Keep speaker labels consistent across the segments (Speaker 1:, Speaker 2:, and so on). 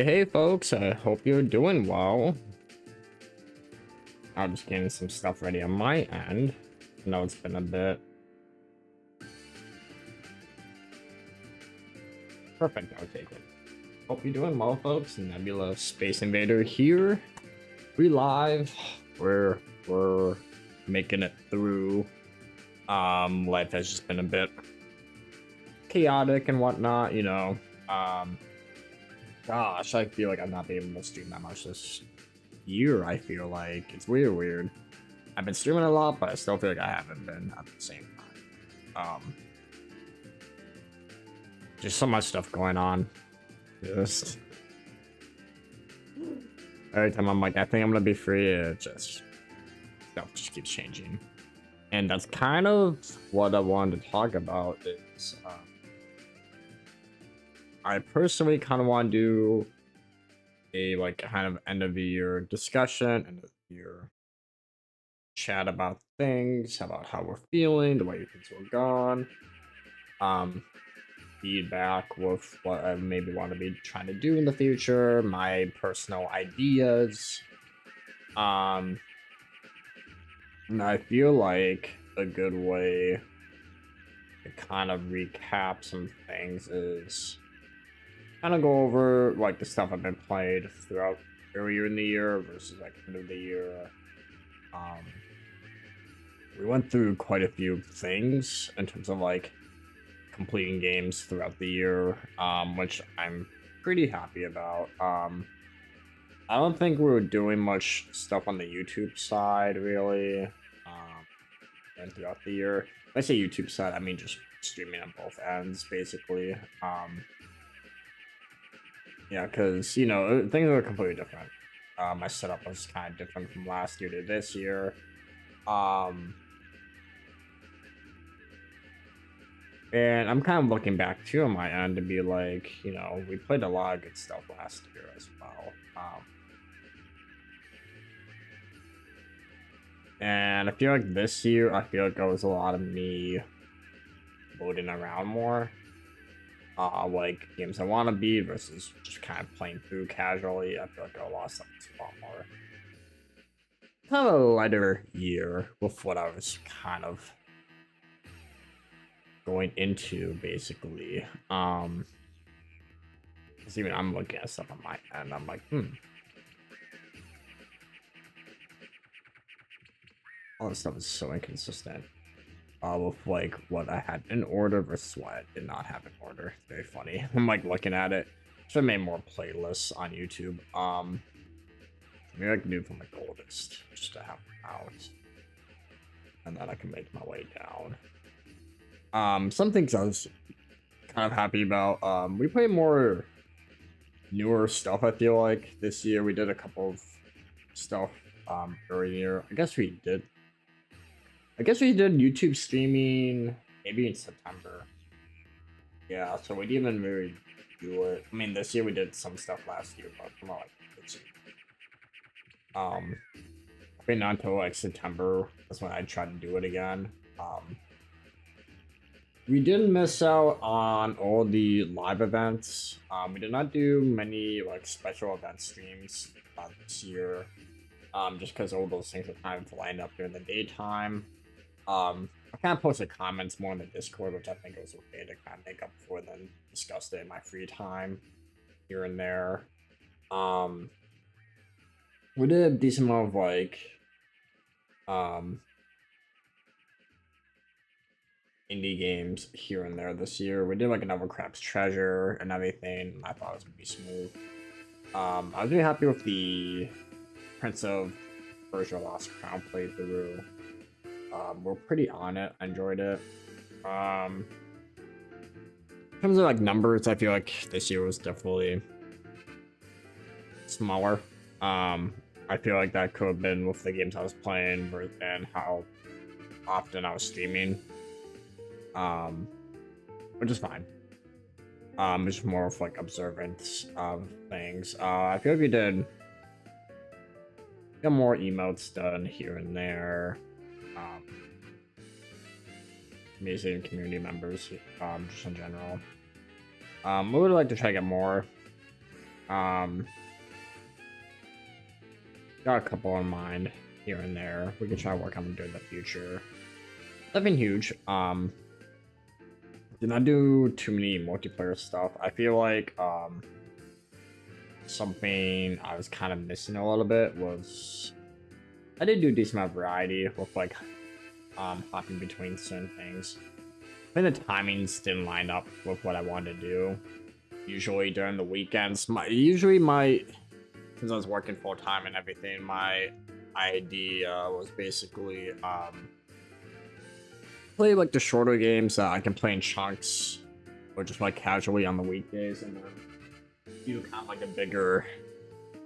Speaker 1: Hey folks, I hope you're doing well. I'm just getting some stuff ready on my end. I know it's been a bit. Perfect, I'll take it. Hope you're doing well, folks. Nebula Space Invader here. We live. We're making it through. Life has just been a bit chaotic and whatnot, you know. Gosh, I feel like I'm not being able to stream that much this year. I feel like it's weird. I've been streaming a lot, but I still feel like I haven't been at the same time. Just so much stuff going on. Just every time I'm like, I think I'm gonna be free, it just stuff just keeps changing. And that's kind of what I wanted to talk about is I personally kind of want to do a like kind of end of the year discussion, end of the year chat about things, about how we're feeling, the way things were gone, feedback with what I maybe want to be trying to do in the future, my personal ideas. And I feel like a good way to kind of recap some things is kind of go over like the stuff I've been played throughout earlier in the year versus like end of the year. We went through quite a few things in terms of like completing games throughout the year, which I'm pretty happy about. I don't think we were doing much stuff on the YouTube side really, and throughout the year. When I say YouTube side, I mean just streaming on both ends basically. Yeah, because you know things are completely different. My setup was kind of different from last year to this year. And I'm kind of looking back too on my end to be like, you know, we played a lot of good stuff last year as well. And I feel like this year, I feel like there was a lot of me floating around more. Like games I want to be versus just kind of playing through casually. I feel like a lot of stuff was a lot more kind of a lighter year with what I was kind of going into basically. Because even I'm looking at stuff on my end, I'm like, all this stuff is so inconsistent. With like what I had in order versus what I did not have in order. Very funny. I'm like looking at it. Should have made more playlists on YouTube. Maybe I can do it from my oldest just to have them out, and then I can make my way down. Some things I was kind of happy about. We played more newer stuff. I feel like this year we did a couple of stuff earlier. I guess we did YouTube streaming maybe in September. Yeah, so we didn't even really do it. I mean, this year we did some stuff last year, but more like this year. I think not until like September that's when I tried to do it again. We didn't miss out on all the live events. We did not do many like special event streams this year, just because all those things were kind of lined up during the daytime. I kind of posted comments more in the Discord, which I think was okay to kind of make up for, then discussed it in my free time here and there. We did a decent amount of like indie games here and there this year. We did like another Crab's Treasure and everything. I thought it was gonna be smooth. I was really happy with the Prince of Persia Lost Crown playthrough. We're pretty on it. I enjoyed it. In terms of like numbers, I feel like this year was definitely smaller. I feel like that could have been with the games I was playing and how often I was streaming. Which is fine. It's more of like observance of things. I feel like we did get more emotes done here and there. Amazing community members, just in general. We would like to try to get more Um, got a couple in mind here and there. We can try to work on them during the future. Nothing huge. Did not do too many multiplayer stuff. I feel like something I was kind of missing a little bit was I did do a decent amount of variety with like hopping between certain things. I think the timings didn't line up with what I wanted to do. Usually during the weekends, since I was working full time and everything, my idea was basically play like the shorter games that I can play in chunks or just like casually on the weekdays, and then do kind of like the bigger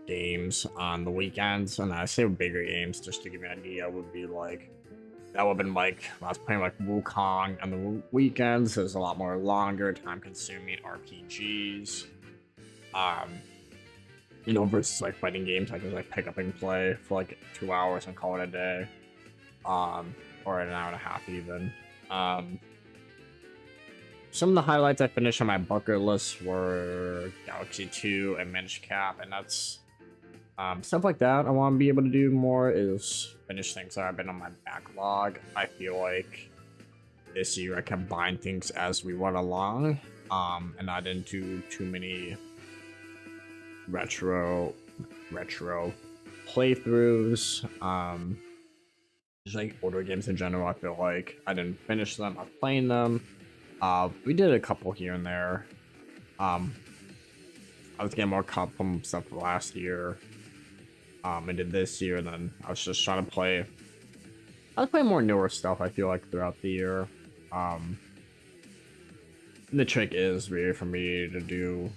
Speaker 1: games on the weekends. And I say bigger games just to give you an idea would be like that would have been like I was playing like Wukong on the weekends. There's a lot more longer, time consuming RPGs. Versus like fighting games I can like pick up and play for like 2 hours and call it a day. Or an hour and a half even. Some of the highlights I finished on my bucket list were Galaxy 2 and Minish Cap, and that's stuff like that. I want to be able to do more is finish things that have been on my backlog. I feel like this year I kept buying things as we went along, and I didn't do too many retro playthroughs. Just like older games in general. I feel like I didn't finish them. I was playing them. We did a couple here and there. I was getting more caught from stuff last year. I did this year, and then I was just trying to play. I was playing more newer stuff. I feel like throughout the year. The trick is really for me to do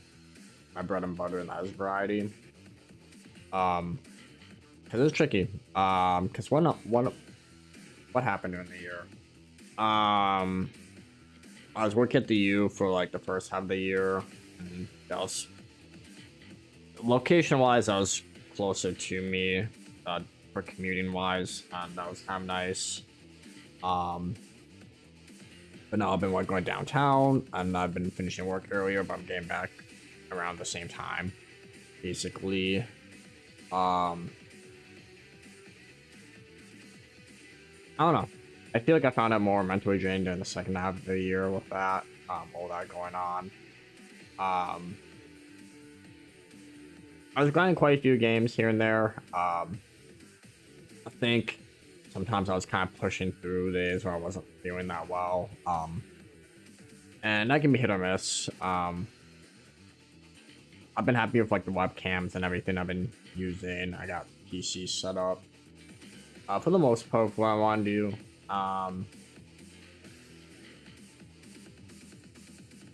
Speaker 1: my bread and butter, and that is variety. Because it's tricky. Because what happened during the year? I was working at the U for like the first half of the year, and that was location-wise, I was closer to me for commuting-wise, and that was kind of nice. But now I've been like going downtown, and I've been finishing work earlier, but I'm getting back around the same time, basically. I don't know. I feel like I found it more mentally drained during the second half of the year with that, all that going on. I was grinding quite a few games here and there. I think sometimes I was kind of pushing through days where I wasn't feeling that well. And that can be hit or miss. I've been happy with like the webcams and everything I've been using. I got PC set up. For the most part, what I want to do, I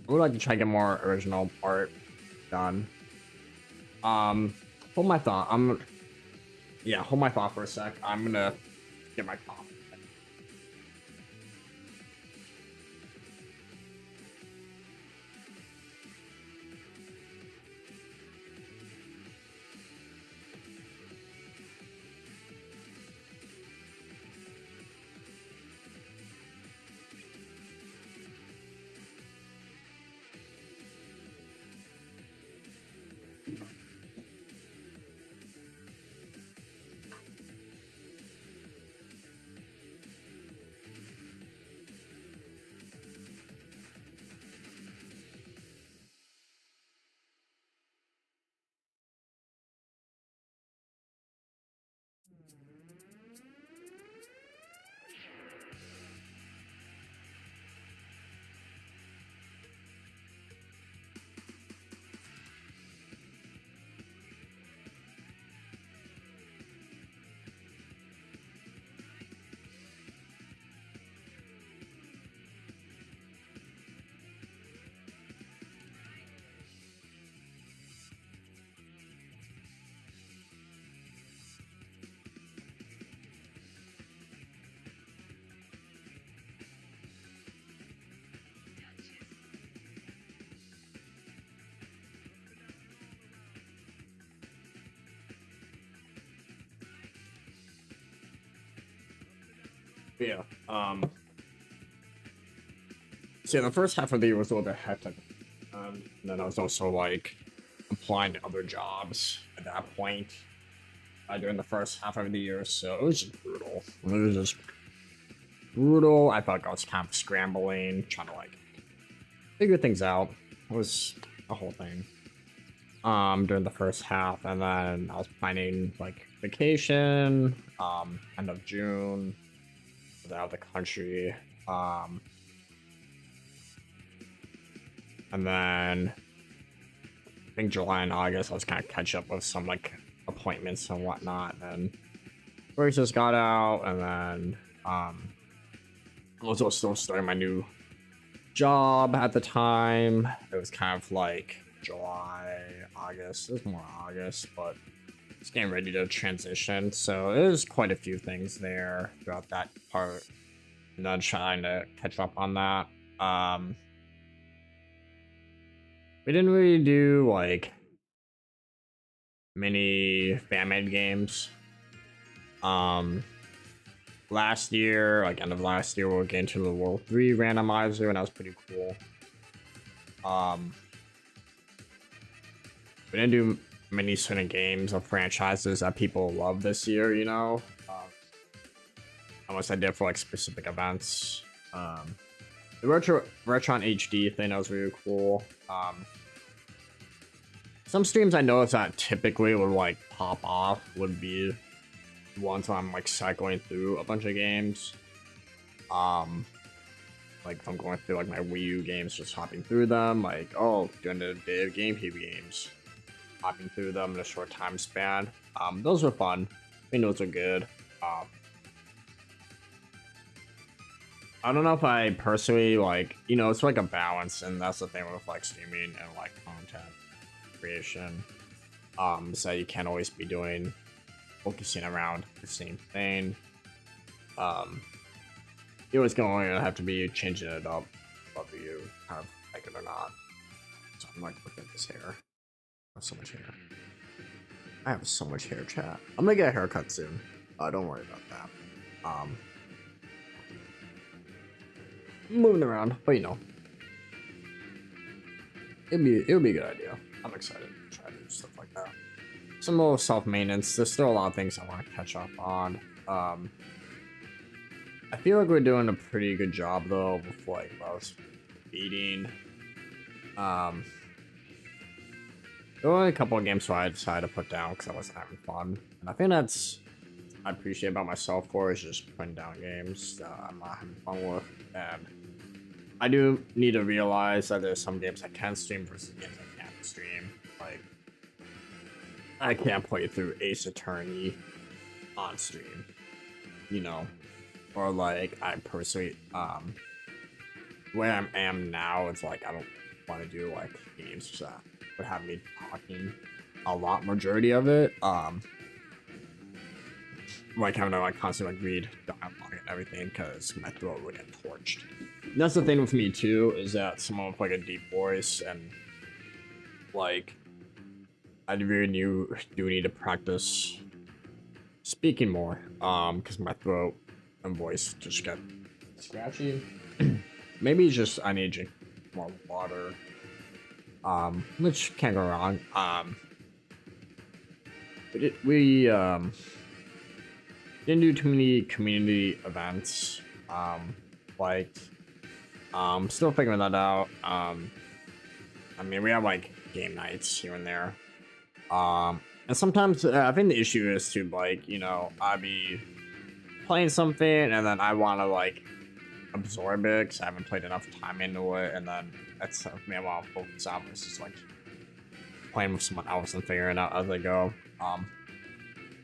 Speaker 1: would like to try to get more original art done. Hold my thought. Hold my thought for a sec. I'm gonna get my coffee. Yeah. So yeah, the first half of the year was a little bit hectic. And then I was also like applying to other jobs at that point during the first half of the year, so it was just brutal. It was just brutal. I felt like I was kind of scrambling, trying to like figure things out. It was a whole thing. During the first half, and then I was planning like vacation, end of June, out of the country, and then I think July and August I was kind of catch up with some like appointments and whatnot, and work just got out, and then I was also still starting my new job at the time. It was kind of like July, August. It was more August, but it's getting ready to transition. So it was quite a few things there throughout that part. And then trying to catch up on that. We didn't really do like many fan-made games. Last year, like end of last year, we were getting to the World 3 randomizer, and that was pretty cool. We didn't do many certain games or franchises that people love this year, you know? Unless I did for like specific events. The Retron HD thing, that was really cool. Some streams I noticed that typically would like pop off would be ones where I'm like cycling through a bunch of games. Like if I'm going through like my Wii U games, just hopping through them, like, oh, during the day of GameCube games, hopping through them in a short time span. Those were fun. I think those are good. I don't know if I personally like, you know, it's like a balance, and that's the thing with like streaming and like content creation. So you can't always be focusing around the same thing. You always going to have to be changing it up, whether you kind of like it or not. So I'm like, look at this hair. I have so much hair. I have so much hair, chat. I'm gonna get a haircut soon. Don't worry about that. Moving around, but you know, it'll be a good idea. I'm excited to try to do stuff like that. Some more self-maintenance. There's still a lot of things I want to catch up on. I feel like we're doing a pretty good job though with like what I was beating. There were only a couple of games where I decided to put down because I wasn't having fun, and I think that's I appreciate about myself for is just putting down games that I'm not having fun with. And I do need to realize that there's some games I can stream versus games I can't stream. Like, I can't play through Ace Attorney on stream, you know, or like I personally, where I am now, it's like I don't want to do like games that would have me talking a lot majority of it. Like having to like constantly like read dialogue and everything because my throat would get torched. And that's the thing with me too, is that someone with like a deep voice, and like I really do need to practice speaking more, because my throat and voice just get scratchy. Maybe it's just I need to drink more water, which can't go wrong. We didn't do too many community events. Still figuring that out. I mean, we have like game nights here and there. And sometimes I think the issue is to like, you know, I'd be playing something and then I want to like absorb it because I haven't played enough time into it, and then that's something I want to focus on. It's just like playing with someone else and figuring it out as I go.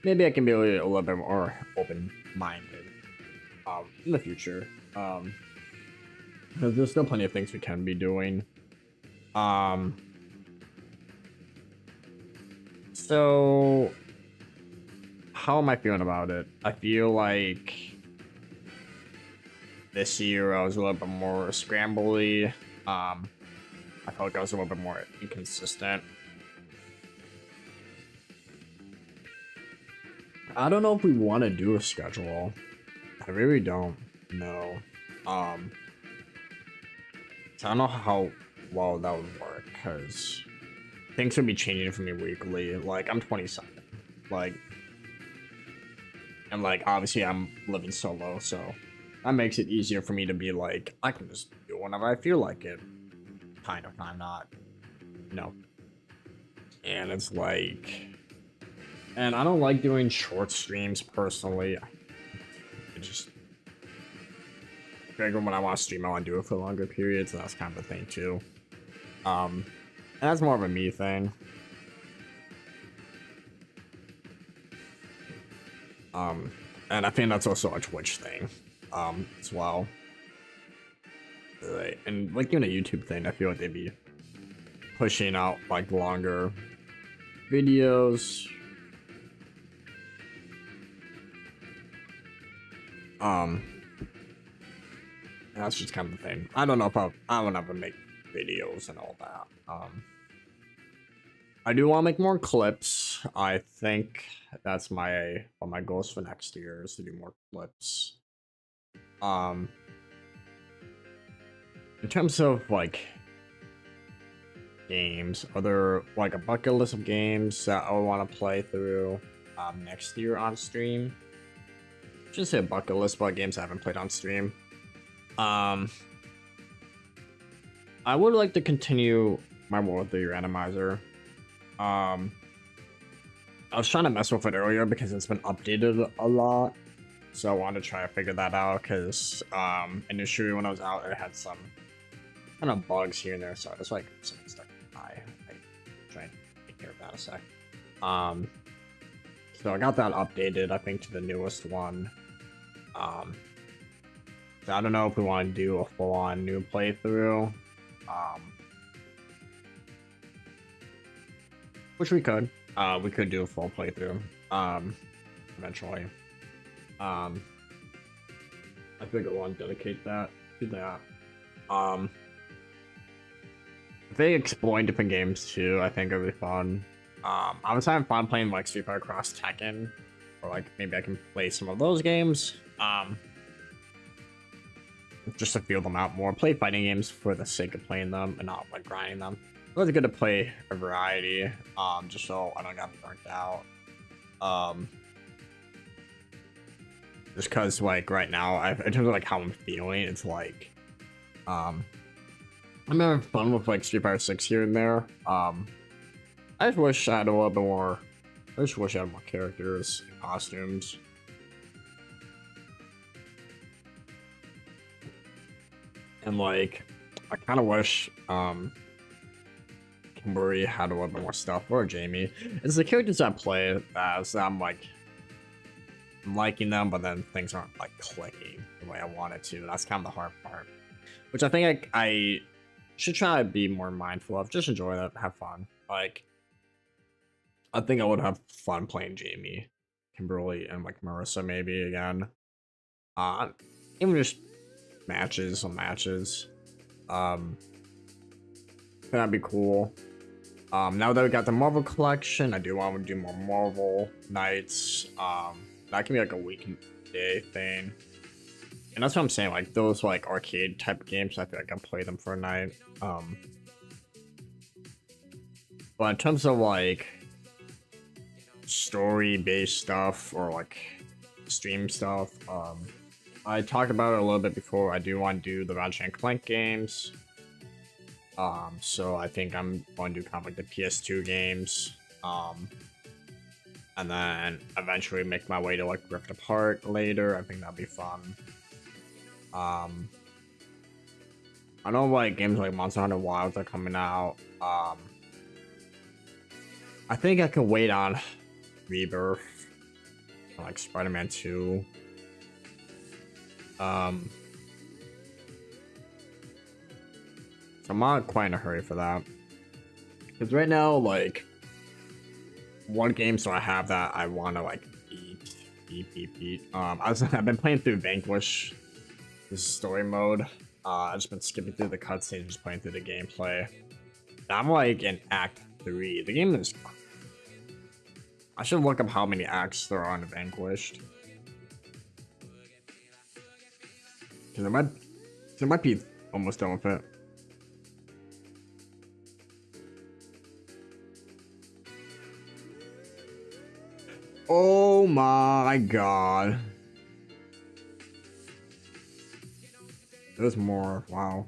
Speaker 1: Maybe I can be a little bit more open-minded in the future. Because there's still plenty of things we can be doing. So how am I feeling about it? I feel like this year I was a little bit more scrambly. I felt like I was a little bit more inconsistent. I don't know if we want to do a schedule. I really don't know. So I don't know how well that would work, because things would be changing for me weekly. Like, I'm 27. Like, and like, obviously, I'm living solo, so that makes it easier for me to be like, I can just do whenever I feel like it. Kind of, I'm not. No. And it's like, and I don't like doing short streams personally. I just figure when I want to stream, I want to do it for longer periods. And that's kind of a thing too. And that's more of a me thing. And I think that's also a Twitch thing, as well. Right. And like doing a YouTube thing, I feel like they'd be pushing out like longer videos. And that's just kind of the thing. I don't know if I would ever make videos and all that. I do want to make more clips. I think that's one of my goals for next year is to do more clips. In terms of like games, are there like a bucket list of games that I want to play through next year on stream? Just say a bucket list about games I haven't played on stream. I would like to continue my World 3 randomizer. I was trying to mess with it earlier because it's been updated a lot, so I wanted to try to figure that out because initially when I was out it had some kind of bugs here and there, so I was like something stuck in my eye. I try and take care of that a sec. So I got that updated, I think, to the newest one. So I don't know if we want to do a full-on new playthrough. Which we could. We could do a full playthrough. Eventually. I think I want to dedicate that to that. If they explore different games too, I think it'll be fun. I was having fun playing like Street Fighter Cross Tekken, or like maybe I can play some of those games. Just to feel them out more. Play fighting games for the sake of playing them and not like grinding them. It's always good to play a variety, just so I don't get burnt out. Just cause like right now, in terms of like how I'm feeling, it's like, I'm having fun with like Street Fighter 6 here and there. I just wish I had a little bit more. I just wish I had more characters and costumes. And like, I kind of wish Kimberly had a little bit more stuff, or Jamie. It's the characters I play as I'm like, I'm liking them, but then things aren't like clicking the way I want it to. That's kind of the hard part, which I think I should try to be more mindful of. Just enjoy that, have fun. Like, I think I would have fun playing Jamie, Kimberly, and like Marissa maybe again. Even just matches. That'd be cool. Now that we got the Marvel collection, I do want to do more Marvel nights. That can be like a weekday thing. And that's what I'm saying, like those like arcade type games, I feel like I play them for a night. But in terms of like story-based stuff or like stream stuff, I talked about it a little bit before. I do want to do the Ratchet & Clank games. So I think I'm going to do kind of like the PS2 games. And then eventually make my way to like Rift Apart later. I think that'd be fun. I know like games like Monster Hunter Wilds are coming out. I think I can wait on Rebirth, like Spider-Man 2. So I'm not quite in a hurry for that. Because right now, like, what games do I have that I want to, like, beat? I've been playing through Vanquish, this story mode. I've just been skipping through the cutscenes, just playing through the gameplay. I'm, like, in Act 3. The game is... I should look up how many acts there are in Vanquished. Because it might be almost done with it. Oh my god. There's more. Wow.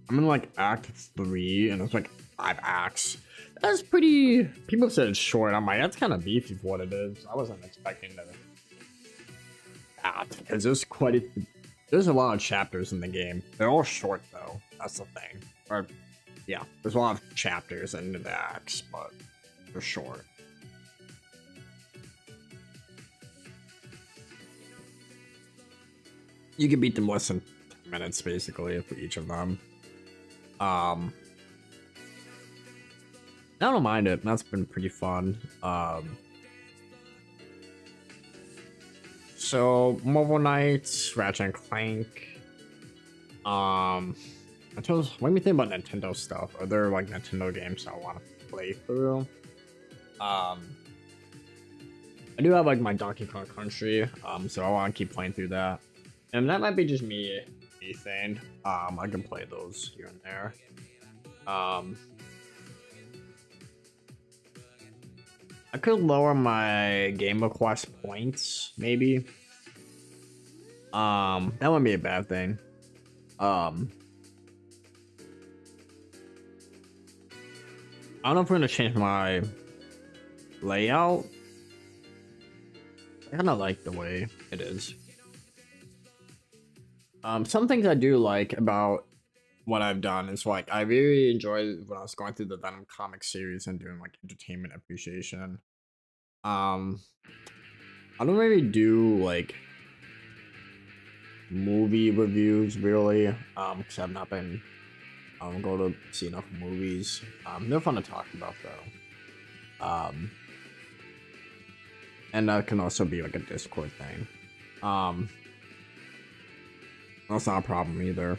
Speaker 1: I'm in like act 3 and it's like 5 acts. That's pretty. People said it's short. I'm like, that's kind of beefy for what it is. I wasn't expecting that because there's a lot of chapters in the game. They're all short though. That's the thing. Or yeah, there's a lot of chapters in the acts, but they're short. You can beat them less than 10 minutes basically for each of them. I don't mind it. That's been pretty fun. So Mobile Knights, Ratchet and Clank. Let me think about Nintendo stuff. Are there like Nintendo games I want to play through? I do have like my Donkey Kong Country, so I want to keep playing through that. And that might be just me thing. I can play those here and there. I could lower my Game Request points, maybe. That wouldn't be a bad thing. I don't know if we're gonna change my layout. I kind of like the way it is. Some things I do like about what I've done is like I really enjoyed when I was going through the Venom comic series and doing like entertainment appreciation. I don't really do like movie reviews really, because I've not been go to see enough movies. They're fun to talk about though. And that can also be like a Discord thing. That's not a problem either.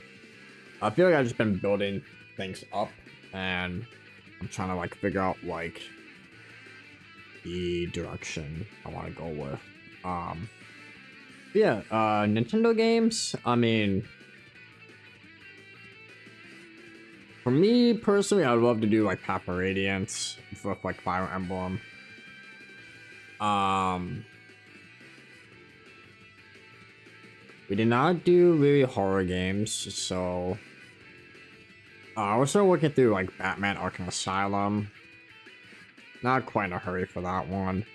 Speaker 1: I feel like I've just been building things up and I'm trying to like figure out like the direction I want to go with. Yeah, Nintendo games, I mean, for me personally, I'd love to do like Path of Radiance with like Fire Emblem. We did not do really horror games, so we're still working through like Batman Arkham Asylum. Not quite in a hurry for that one.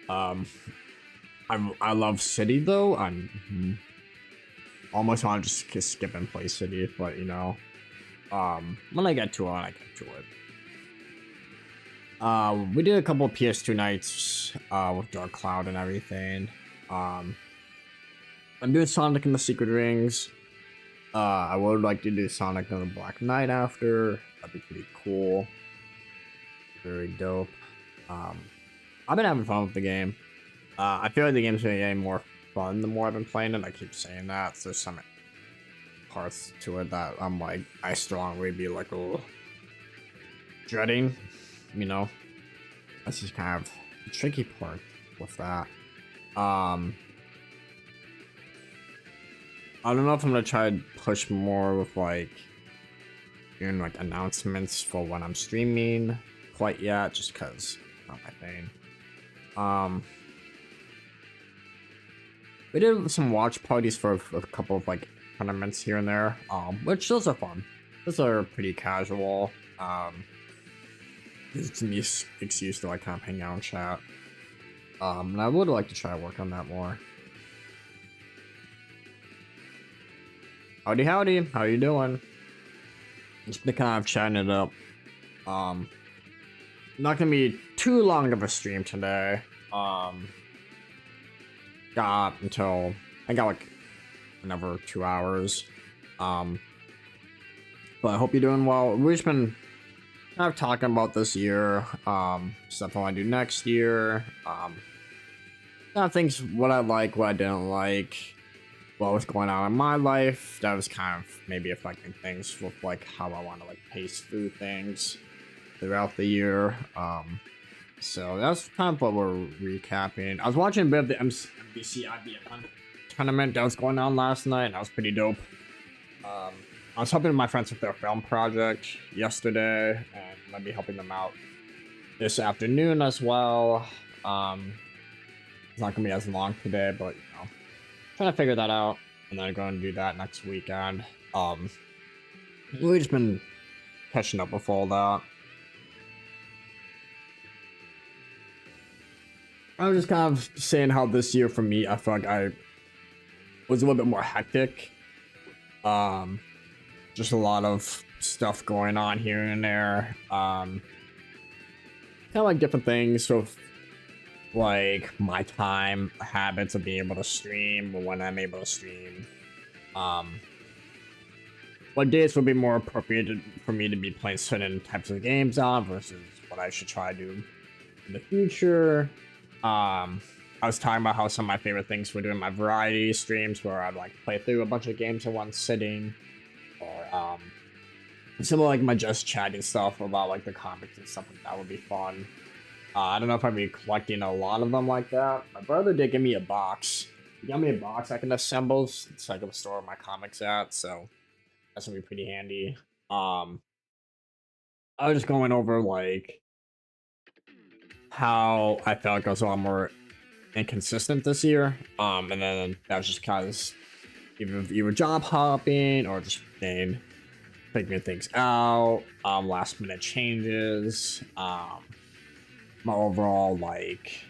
Speaker 1: I love City though. I'm almost want to just skip and play City, but you know, when I get to it, I get to it. We did a couple of PS2 nights with Dark Cloud and everything. I'm doing Sonic and the Secret Rings. I would like to do Sonic and the Black Knight after. That'd be pretty cool. Very dope. I've been having fun with the game. I feel like the game's been getting more fun the more I've been playing it. I keep saying that. So there's some parts to it that I'm like, I strongly be like, oh, dreading. You know, that's just kind of the tricky part with that. I don't know if I'm gonna try to push more with like doing like announcements for when I'm streaming quite yet, just cause not my thing. We did some watch parties for a couple of like tournaments here and there, which those are fun. Those are pretty casual. It's an excuse to like kind of hang out and chat. And I would like to try to work on that more. Howdy, howdy. How you doing? Just been kind of chatting it up. Not gonna be too long of a stream today. Got like another 2 hours. But I hope you're doing well. We've just been kind of talking about this year, stuff I want to do next year. Things what I like, what I didn't like, what was going on in my life. That was kind of maybe affecting things with like how I want to like pace through things throughout the year. So that's kind of what we're recapping. I was watching a bit of the MBC IBM tournament that was going on last night, and that was pretty dope. I was helping my friends with their film project yesterday, and might be helping them out this afternoon as well. It's not gonna be as long today, but trying to figure that out, and then going to do that next weekend. We've just been catching up with all that. I was just kind of saying how this year for me, I feel like I was a little bit more hectic. Just a lot of stuff going on here and there. Kind of like different things, sort of like my time habits of being able to stream, or when I'm able to stream. What days would be more appropriate for me to be playing certain types of games on versus what I should try to do in the future. I was talking about how some of my favorite things were doing my variety streams where I'd like play through a bunch of games in one sitting, or some of like my just chatting stuff about like the comics and stuff like that would be fun. I don't know if I'd be collecting a lot of them like that. My brother did give me a box. He got me a box I can assemble so I can store my comics at, so that's gonna be pretty handy. I was just going over like how I felt like I was a lot more inconsistent this year. And then that was just because either job hopping or just figuring things out, last minute changes, my overall like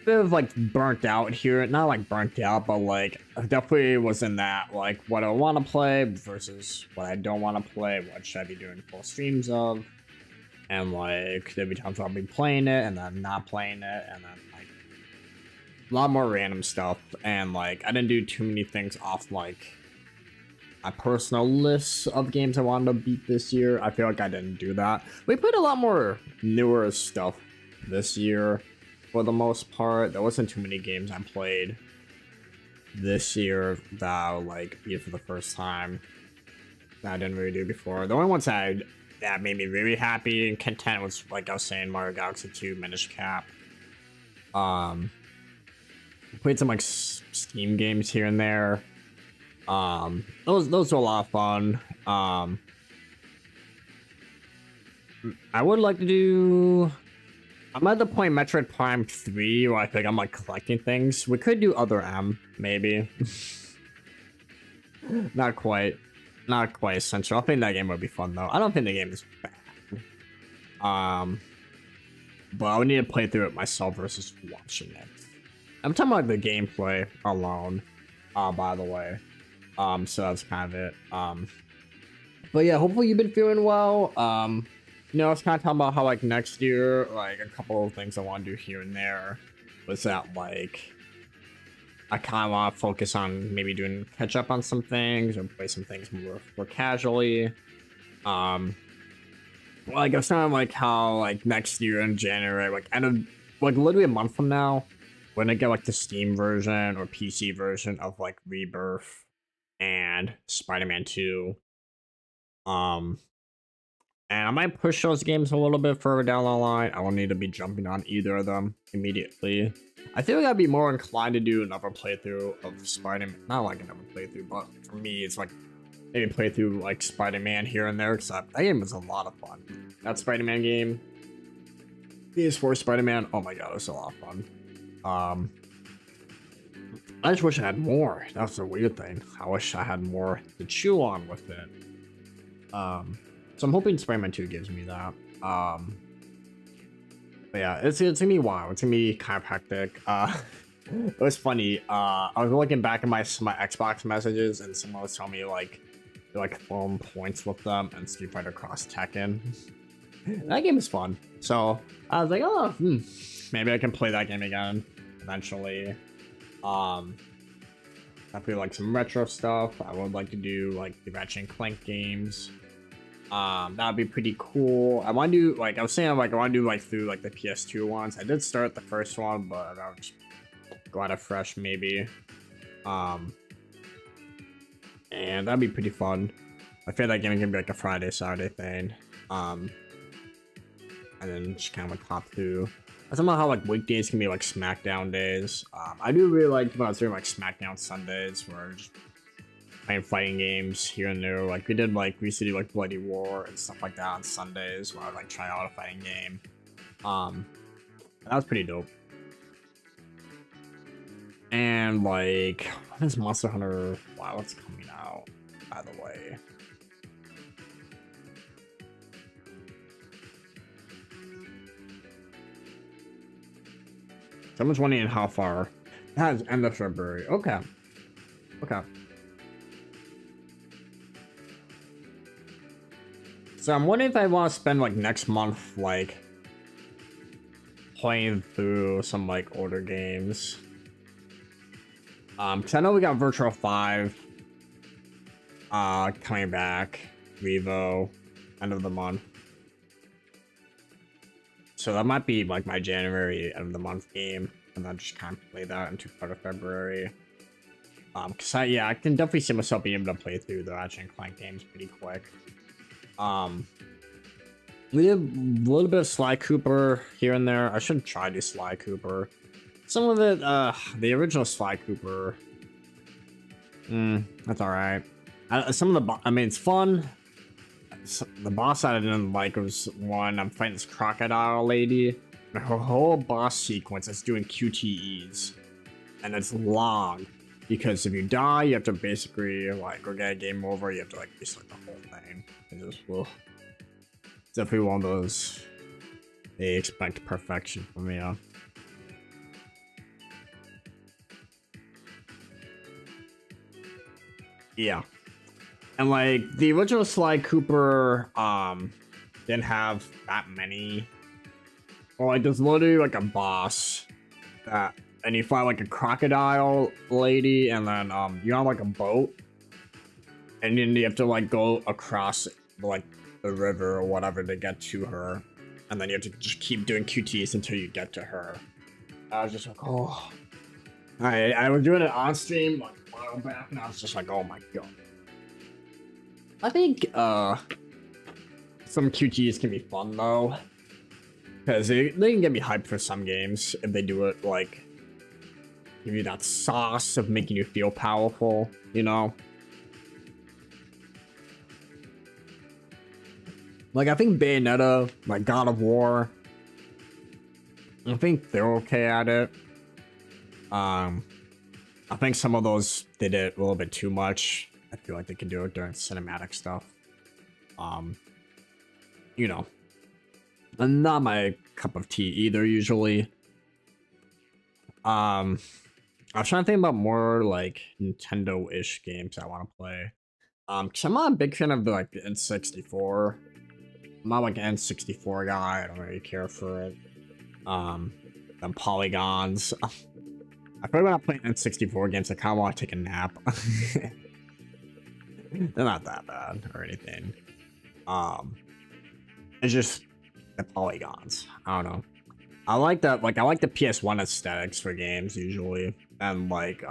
Speaker 1: bit of like burnt out here. Not like burnt out, but like I definitely was in that like what I want to play versus what I don't want to play. What should I be doing full streams of? And like there'd be times where I'll be playing it and then not playing it, and then like a lot more random stuff. And like I didn't do too many things off like my personal list of games I wanted to beat this year. I feel like I didn't do that. We played a lot more newer stuff this year for the most part. There wasn't too many games I played this year that I would like beat for the first time that I didn't really do before. The only ones that made me really happy and content was, like I was saying, Mario Galaxy 2, Minish Cap. Played some like Steam games here and there. Those were a lot of fun. I would like to do. I'm at the point Metroid Prime 3 where I think I'm like collecting things. We could do Other M, maybe. Not quite essential. I think that game would be fun though. I don't think the game is bad. But I would need to play through it myself versus watching it. I'm talking about the gameplay alone, by the way. So that's kind of it. But yeah, hopefully you've been feeling well. You know, I was kind of talking about how like next year, like a couple of things I want to do here and there was that like I kind of want to focus on maybe doing catch up on some things or play some things more casually. Like I was talking like how like next year in January, like end of like literally a month from now, when I get like the Steam version or PC version of like Rebirth and Spider-Man 2. And I might push those games a little bit further down the line. I don't need to be jumping on either of them immediately. I feel like I'd be more inclined to do another playthrough of Spider-Man. Not like another playthrough, but for me, it's like maybe play through like Spider-Man here and there, because that game was a lot of fun. That Spider-Man game, PS4 Spider-Man, oh my god, it was a lot of fun. I just wish I had more. That's a weird thing. I wish I had more to chew on with it. So I'm hoping Spider-Man 2 gives me that. But yeah, it's gonna be wild. It's gonna be kind of hectic. It was funny. I was looking back at my Xbox messages, and someone was telling me like throwing points with them and Street Fighter Cross Tekken. That game is fun. So I was like, oh, maybe I can play that game again eventually. I feel like some retro stuff. I would like to do like the Ratchet and Clank games. That would be pretty cool. I want to do like I was saying, like I want to do like through like the PS2 ones. I did start the first one, but I'll just go at it fresh maybe. And that'd be pretty fun. I feel that game can be like a Friday, Saturday thing. And then just kind of like hop through. I don't know how like weekdays can be like SmackDown days. I do really like when I was doing like SmackDown Sundays, where I just playing fighting games here and there. Like we did, like we used to do like Bloody War and stuff like that on Sundays, where I would like try out a fighting game. That was pretty dope. And like, what is Monster Hunter? Wow, what's coming out? By the way. Someone's wondering how far. That is end of February. Okay. Okay. So I'm wondering if I want to spend like next month like playing through some like older games. Cause I know we got Virtual 5 coming back, Revo, end of the month. So that might be like my January end of the month game, and then just kind of play that into part of February. Cause I can definitely see myself being able to play through the Ratchet and Clank games pretty quick. We did a little bit of Sly Cooper here and there. I should try to Sly Cooper. Some of it, the original Sly Cooper, that's all right. Some of the, I mean, it's fun. The boss I didn't like was one I'm fighting this crocodile lady. And her whole boss sequence is doing QTEs, and it's long because if you die, you have to basically like or get a game over. You have to like restart the whole thing. And just definitely one of those they expect perfection from me. Yeah. And like the original Sly Cooper didn't have that many. Well, like there's literally like a boss that and you fight like a crocodile lady and then you're on like a boat and then you have to like go across like the river or whatever to get to her. And then you have to just keep doing QTs until you get to her. I was just like, oh. I was doing it on stream like a while back and I was just like, oh my god. I think some QTs can be fun though, because they can get me hyped for some games if they do it like give you that sauce of making you feel powerful, you know. Like I think Bayonetta, like God of War, I think they're okay at it. I think some of those did it a little bit too much. I feel like they could do it during cinematic stuff. You know, not my cup of tea either usually. I was trying to think about more like Nintendo-ish games I want to play. Cause I'm not a big fan of the like the N64. I'm not like an N64 guy. I don't really care for it. The polygons. I feel like when I play N64 games, I kind of want to take a nap. They're not that bad or anything. It's just the polygons. I don't know. I like that. Like I like the PS1 aesthetics for games usually, and like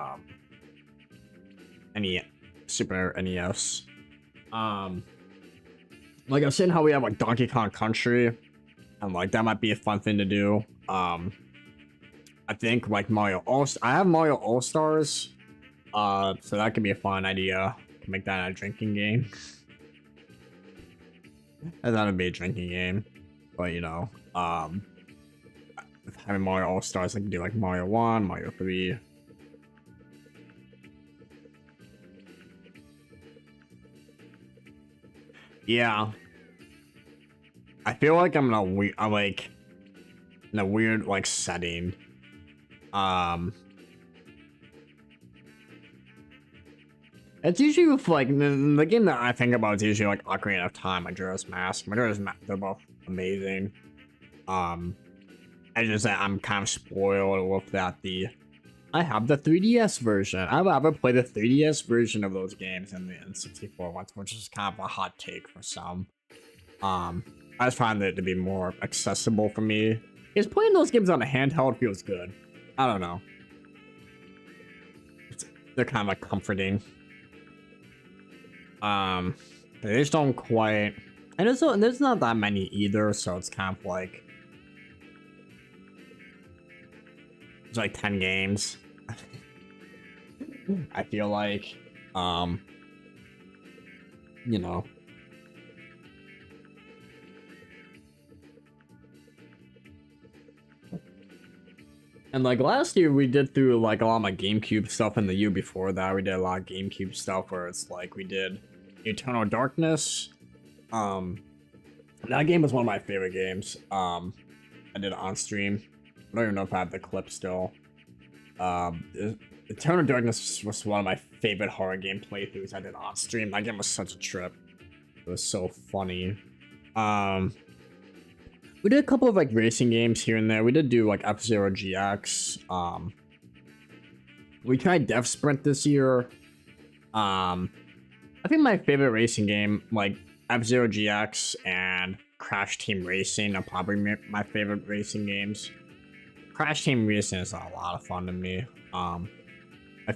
Speaker 1: any Super NES. Like I was saying, how we have like Donkey Kong Country, and like that might be a fun thing to do. I think like I have Mario All Stars, so that could be a fun idea to make that a drinking game. And that would be a drinking game, but you know, with having Mario All Stars, I can do like Mario 1, Mario 3. Yeah, I feel like I'm like in a weird like setting. It's usually with like the game that I think about is usually like Ocarina of Time, Majora's Mask. They're both amazing. I just I'm kind of spoiled with that. I have the 3DS version. I've ever played the 3DS version of those games and the N64 ones, which is kind of a hot take for some. I just find it to be more accessible for me. Because playing those games on a handheld feels good. I don't know. They're kind of like comforting. They just don't quite, and there's not that many either, so it's kind of like it's like 10 games. I feel like, you know. And like last year, we did through like a lot of my GameCube stuff, and the year before that, we did a lot of GameCube stuff where it's like we did Eternal Darkness. That game was one of my favorite games. I did it on stream. I don't even know if I have the clip still. Eternal Darkness was one of my favorite horror game playthroughs I did on stream. That game was such a trip. It was so funny. We did a couple of like racing games here and there. We did do like F-Zero GX. We tried Death Sprint this year. I think my favorite racing game, like F-Zero GX and Crash Team Racing, are probably my favorite racing games. Crash Team Racing is a lot of fun to me. I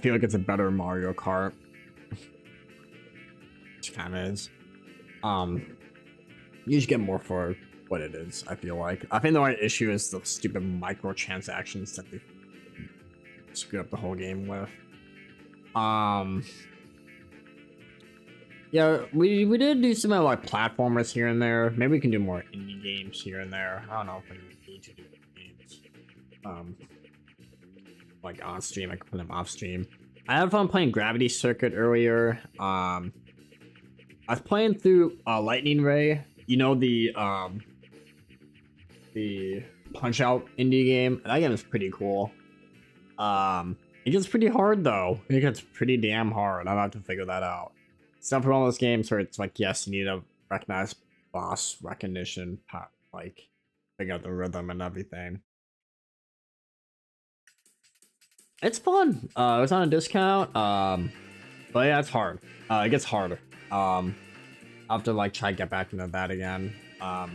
Speaker 1: feel like it's a better Mario Kart. Which kind of is. You just get more for what it is, I feel like. I think the only issue is the stupid microtransactions that they screw up the whole game with. Yeah, we did do some like platformers here and there. Maybe we can do more indie games here and there. I don't know if we need to do games. Like on stream, I can put them off stream. I had fun playing Gravity Circuit earlier. I was playing through Lightning Ray. You know the Punch Out indie game. That game is pretty cool. It gets pretty hard though. It gets pretty damn hard. I'll have to figure that out. It's not for one of those games where it's like, yes, you need to recognize boss recognition, like figure out the rhythm and everything. It's fun. It was on a discount. But yeah, it's hard. It gets harder. I'll have to like try to get back into that again. I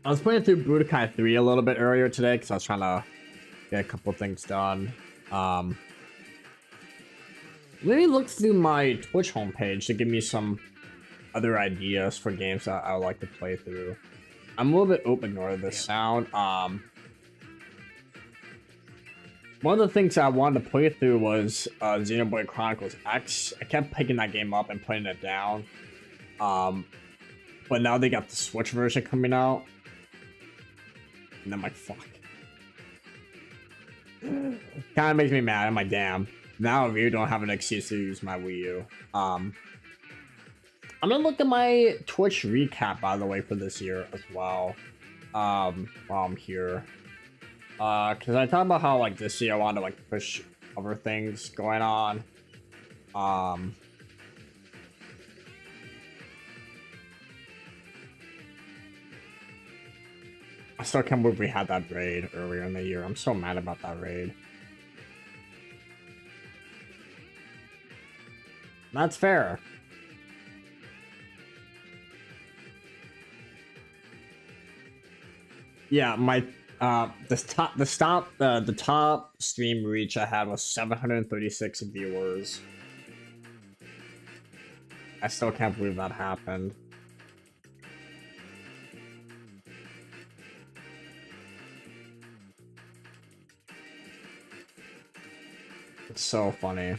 Speaker 1: was playing through Budokai 3 a little bit earlier today because I was trying to get a couple things done. Let me look through my Twitch homepage to give me some other ideas for games that I would like to play through. I'm a little bit open to this sound. One of the things I wanted to play through was Xenoblade Chronicles X. I kept picking that game up and putting it down. But now they got the Switch version coming out. And I'm like, fuck. Kind of makes me mad. I'm like, damn. Now you don't have an excuse to use my Wii U. I'm gonna look at my Twitch recap, by the way, for this year as well. While I'm here. Because I talked about how, like, this year I wanted to, like, push other things going on. I still can't believe we had that raid earlier in the year. I'm so mad about that raid. That's fair. Yeah, my the top stream reach I had was 736 viewers. I still can't believe that happened. It's so funny.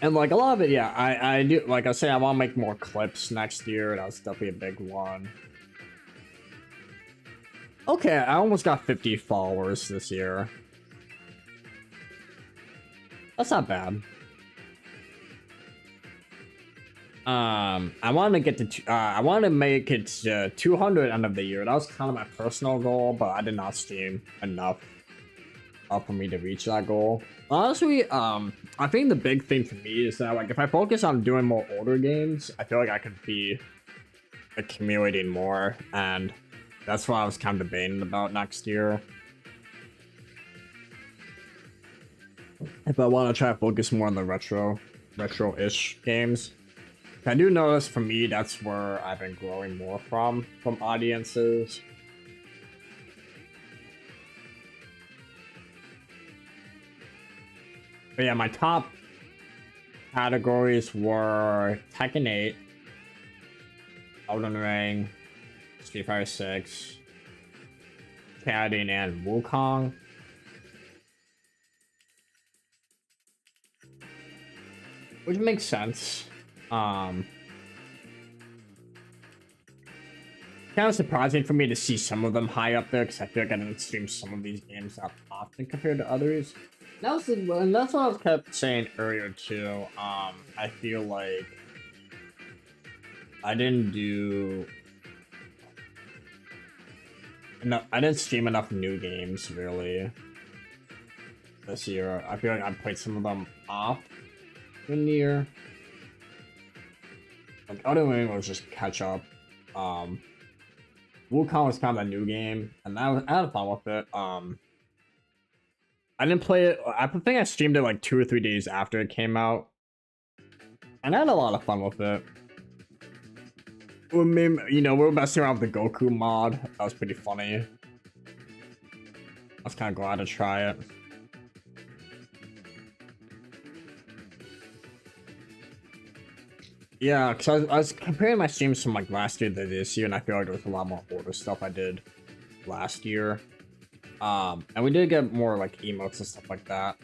Speaker 1: And like a lot of it, yeah, I do, like I say, I want to make more clips next year. That was definitely a big one. Okay, I almost got 50 followers this year. That's not bad. I want to get to I want to make it to 200 end of the year. That was kind of my personal goal, but I did not stream enough for me to reach that goal. Honestly, I think the big thing for me is that, like, if I focus on doing more older games, I feel like I could be accumulating more, and that's what I was kind of debating about next year. If I want to try to focus more on the retro-ish games. I do notice for me, that's where I've been growing more from audiences. But yeah, my top categories were Tekken 8, Elden Ring, Street Fighter 6, Chatting, and Wukong. which makes sense. Kind of surprising for me to see some of them high up there because I feel like I didn't stream some of these games that often compared to others. And that's what I was kept saying earlier too. I feel like I didn't do enough. I didn't stream enough new games really this year. I feel like I played some of them off in the year. Like Elden Ring was just catch up. Wukong was kind of a new game, and I had fun with it. I didn't play it. I think I streamed it like 2 or 3 days after it came out, and I had a lot of fun with it. You know, we were messing around with the Goku mod. That was pretty funny. I was kind of glad to try it. Yeah, because I was comparing my streams from like last year to this year, and I feel like there was a lot more older stuff I did last year. And we did get more like emotes and stuff like that.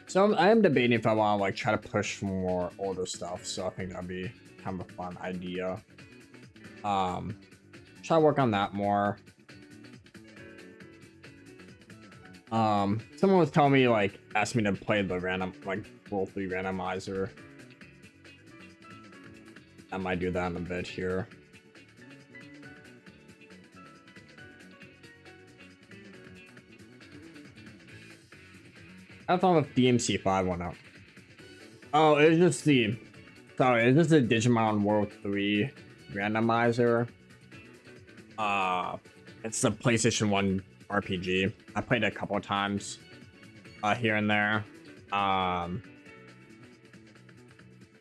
Speaker 1: So I am debating if I want to like try to push for more older stuff. So I think that'd be kind of a fun idea. Try to work on that more. Someone was telling me like asked me to play the random like World 3 randomizer. I might do that in a bit here. I thought if DMC5 went out. Oh, it was just the... Sorry, it's just the Digimon World 3 randomizer. It's the PlayStation 1 RPG. I played it a couple of times. Here and there.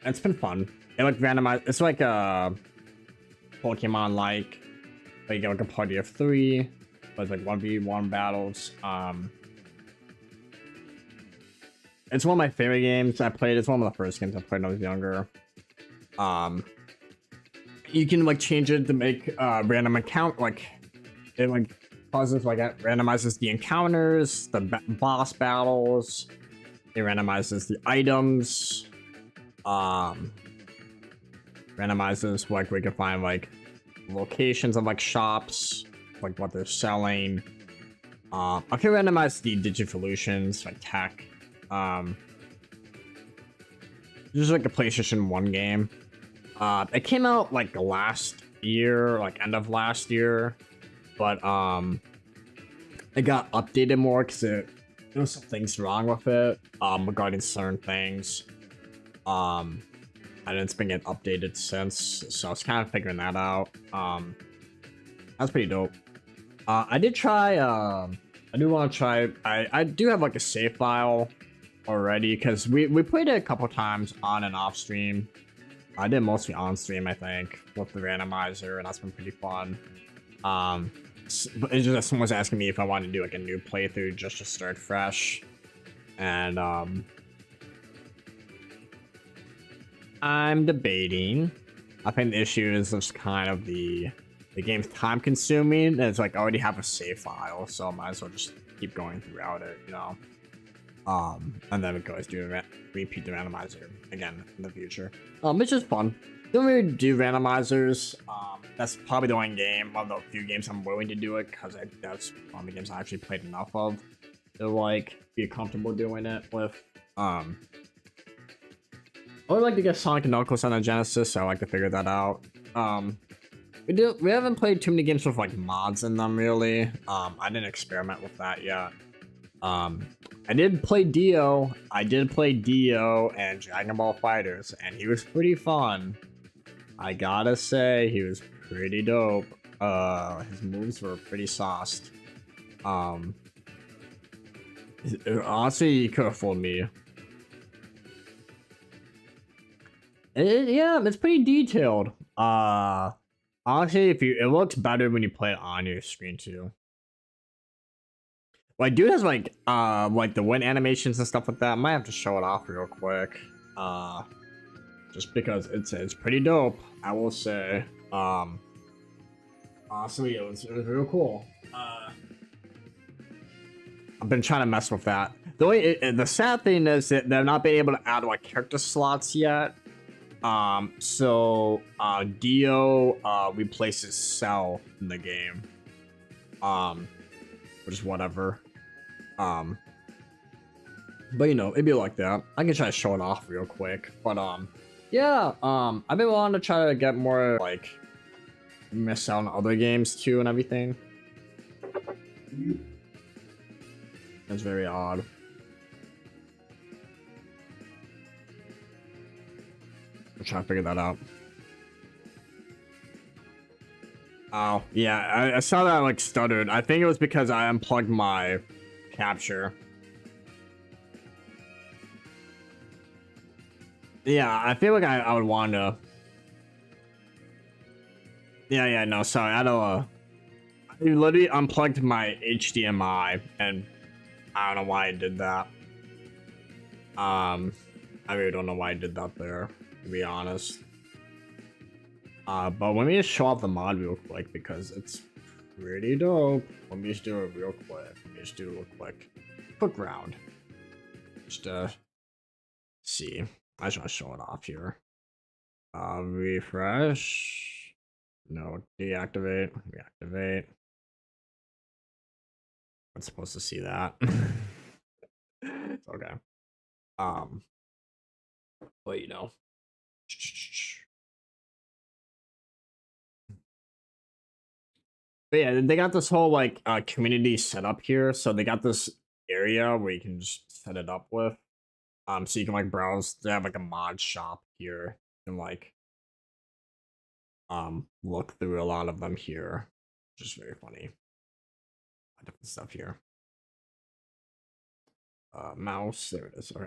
Speaker 1: It's been fun. It like randomized. It's like a Pokemon like you get like a party of 3, but it's like 1v1 battles. It's one of my favorite games I played. It's one of the first games I played when I was younger. You can like change it to make random account like it like causes like it randomizes the encounters, the boss battles. It randomizes the items. Randomizes like we can find like locations of like shops, like what they're selling. I can randomize the Digivolutions like tech. This is like a PlayStation 1 game. It came out like last year, like end of last year, but it got updated more because there was some things wrong with it regarding certain things. And it's been getting updated since, so I was kind of figuring that out. That's pretty dope. I did try, I do want to try, I do have like a save file already, because we played it a couple times on and off stream. I did mostly on stream, I think, with the randomizer, and that's been pretty fun. But it's just that someone was asking me if I wanted to do like a new playthrough just to start fresh. And, I'm debating. I think the issue is just kind of the game's time consuming, and it's like I already have a save file, so I might as well just keep going throughout it, you know. And then we can always repeat the randomizer again in the future. It's just fun. Don't really do randomizers. That's probably the one game, one of the few games I'm willing to do it, because that's one of the games I actually played enough of to like be comfortable doing it with. I would like to get Sonic and Knuckles on a Genesis, so I like to figure that out. We haven't played too many games with like mods in them really. I didn't experiment with that yet. I did play Dio. I did play Dio and Dragon Ball Fighters, and he was pretty fun. I gotta say, he was pretty dope. His moves were pretty sauced. Honestly, he could have fooled me. Yeah, it's pretty detailed. Honestly, it looks better when you play it on your screen too. Like, dude has like the wind animations and stuff like that. I might have to show it off real quick. Just because it's pretty dope, I will say. Honestly, it was real cool. I've been trying to mess with that. The sad thing is that they're not being able to add like character slots yet. Dio replaces Cell in the game. Which is whatever. But you know, it'd be like that. I can try to show it off real quick. But yeah, I've been wanting to try to get more like miss out on other games too and everything. That's very odd. I'm trying to figure that out. Oh, yeah, I saw that I like stuttered. I think it was because I unplugged my capture. Yeah, I feel like I would want to. Yeah, no, sorry. I literally unplugged my HDMI, and I don't know why I did that. I really don't know why I did that there, to be honest. But let me just show off the mod real quick because it's pretty dope. Let me just do it real quick. Let me just do a quick round. Just see. I just want to show it off here. Refresh. No, deactivate. Reactivate. I'm supposed to see that. It's okay. Well, you know. But yeah, they got this whole like community set up here. So they got this area where you can just set it up with. So you can like browse. They have like a mod shop here. And like look through a lot of them here. Which is very funny. Different stuff here. Mouse, there it is. Okay.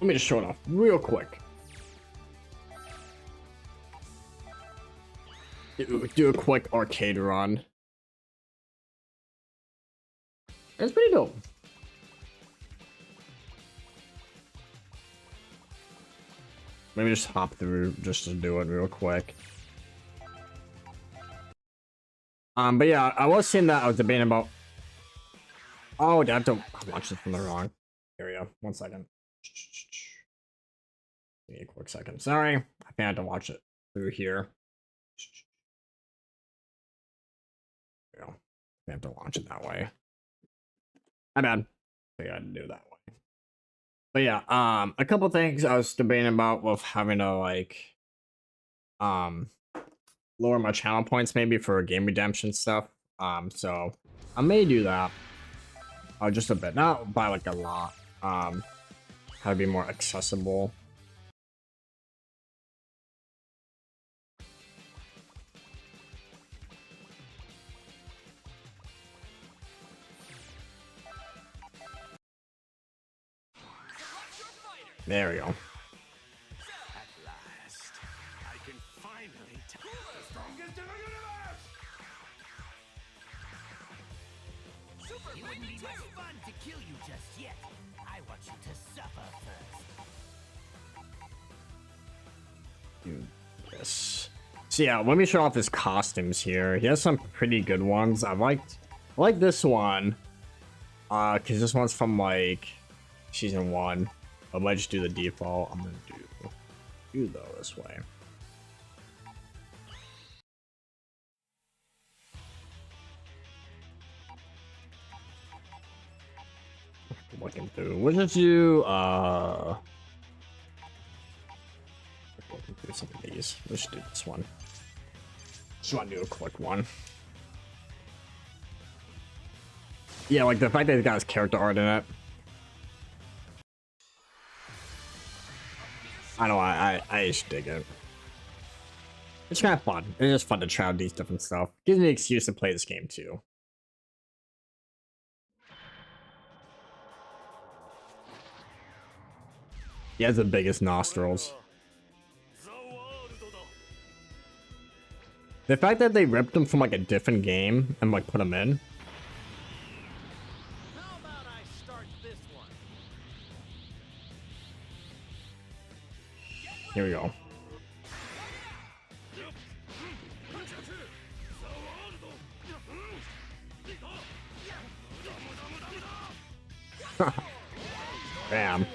Speaker 1: Let me just show it off real quick. Do a quick arcade run. It's pretty dope. Maybe just hop through just to do it real quick. But yeah, I was saying that I was debating about. Oh, I have to watch this from the wrong area. 1 second. Give me a quick second. Sorry, I think I had to watch it through here. You know, I have to watch it that way. My bad. I think I had to do it that way. But yeah, a couple things I was debating about with having to like, lower my channel points maybe for game redemption stuff. So I may do that. Just a bit, not by like a lot. How to be more accessible. There we go. Yes. So yeah, let me show off his costumes here. He has some pretty good ones. I like this one. Cause this one's from like season 1. I might just do the default. I'm gonna do though this way. Looking through. We'll just do looking through some of these. Let's do this one. Just want to do a quick one. Yeah, like the fact that he's got his character art in it. I know, I just dig it. It's kind of fun. It's just fun to try out these different stuff. Gives me an excuse to play this game too. He has the biggest nostrils. The fact that they ripped him from like a different game and like put him in. Here we go. Bam.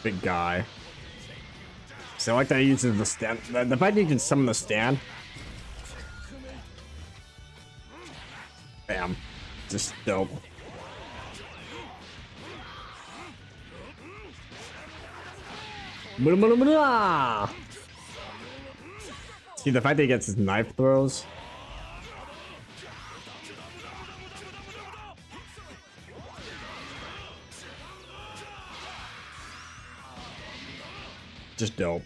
Speaker 1: Big guy. So I like that he uses the stand. The fact that you can summon the stand. Bam. Just dope. See the fact that he gets his knife throws. Just dope.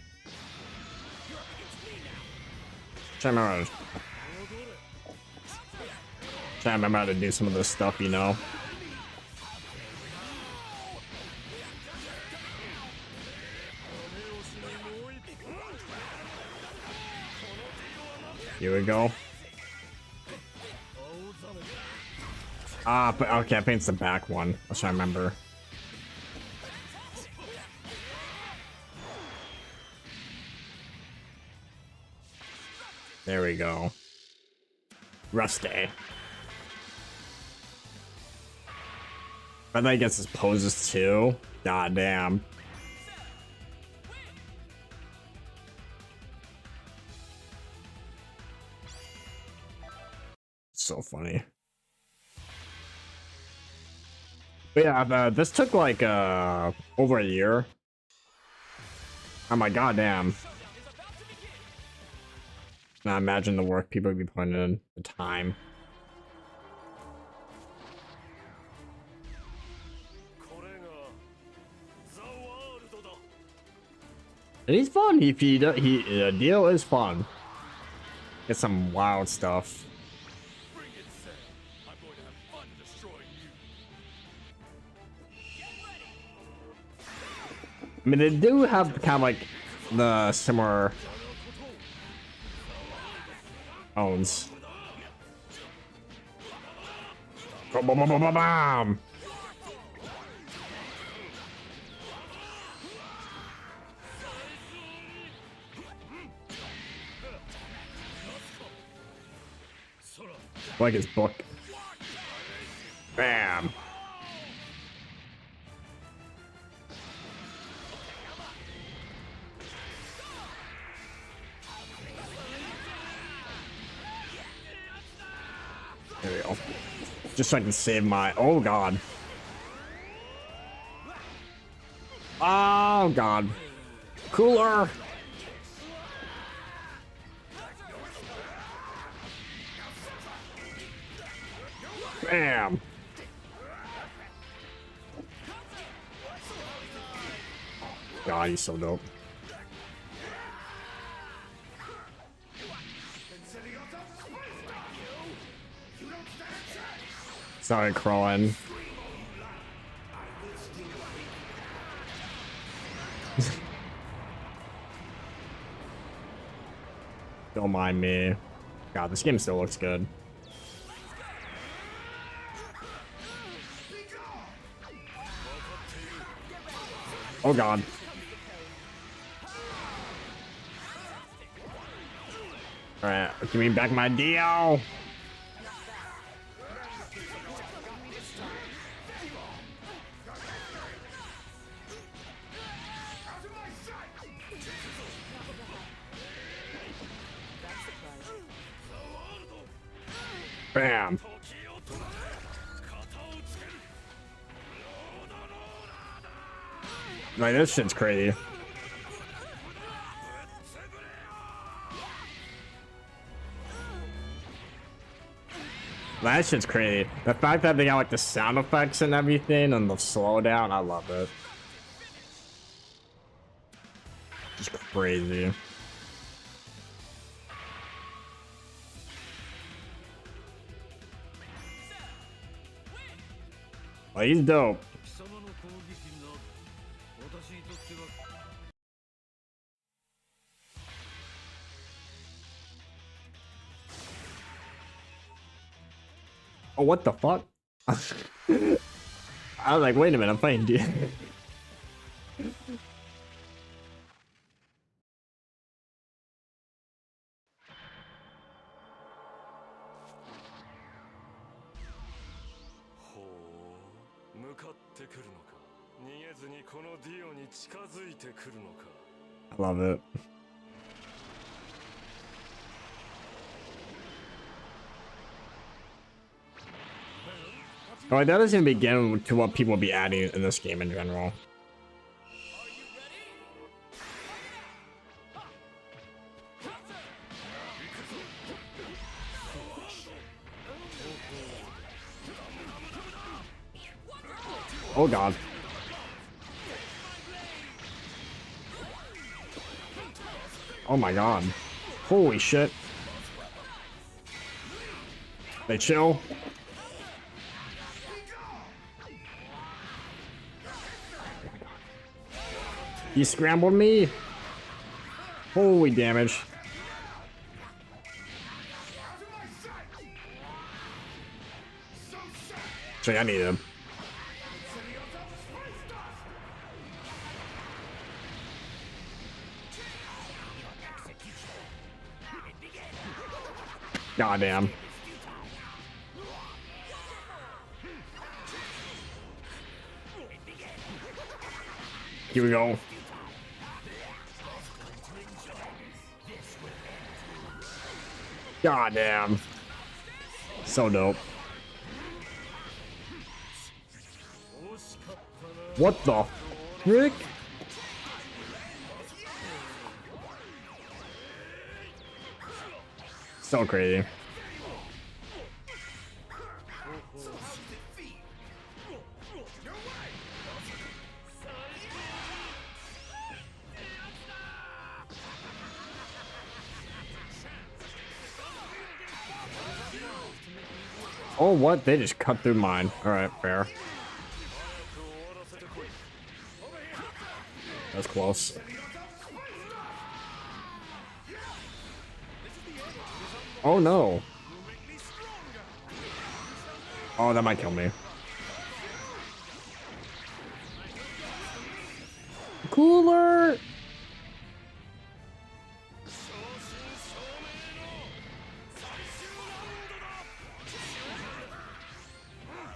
Speaker 1: Trying to remember how to do some of this stuff, you know. Here we go. Ah, but okay, I think it's the back one. Let's try to remember. There we go. Rusty. I think he gets his poses too. God damn. So funny. But yeah, this took like over a year. I'm like, goddamn. Now imagine the work people would be putting in, the time. And he's fun. Deal is fun. Get some wild stuff. I mean, they do have kind of like the similar owns. Bam. Like his book. Bam. There we go. Just so I can save my. Oh god. Oh god. Cooler. Bam. God, he's so dope. Sorry, crawling. Don't mind me. God, this game still looks good. Oh god. Alright, give me back my deal. Bam. Like, this shit's crazy. That shit's crazy. The fact that they got like the sound effects and everything and the slowdown, I love it. Just crazy. Oh, he's dope. Oh, what the fuck? I was like, wait a minute, I'm playing dude. I love it. Alright, that doesn't begin to what people will be adding in this game in general. Oh god. Oh my god. Holy shit. They chill. He scrambled me. Holy damage. So I need him. Goddamn. Here we go. Goddamn. So dope. What the frick? So crazy. Oh, what? They just cut through mine. All right, fair. That's close. Oh no. Oh, that might kill me. Cooler.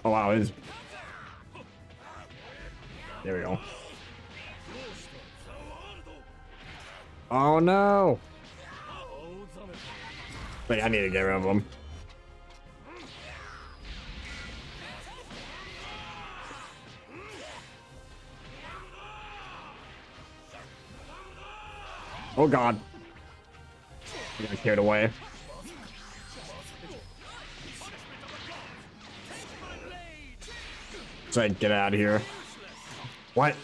Speaker 1: Oh wow, it is. There we go. Oh no. Wait, I need to get rid of them. Oh god. I got carried away. So I get out of here. What?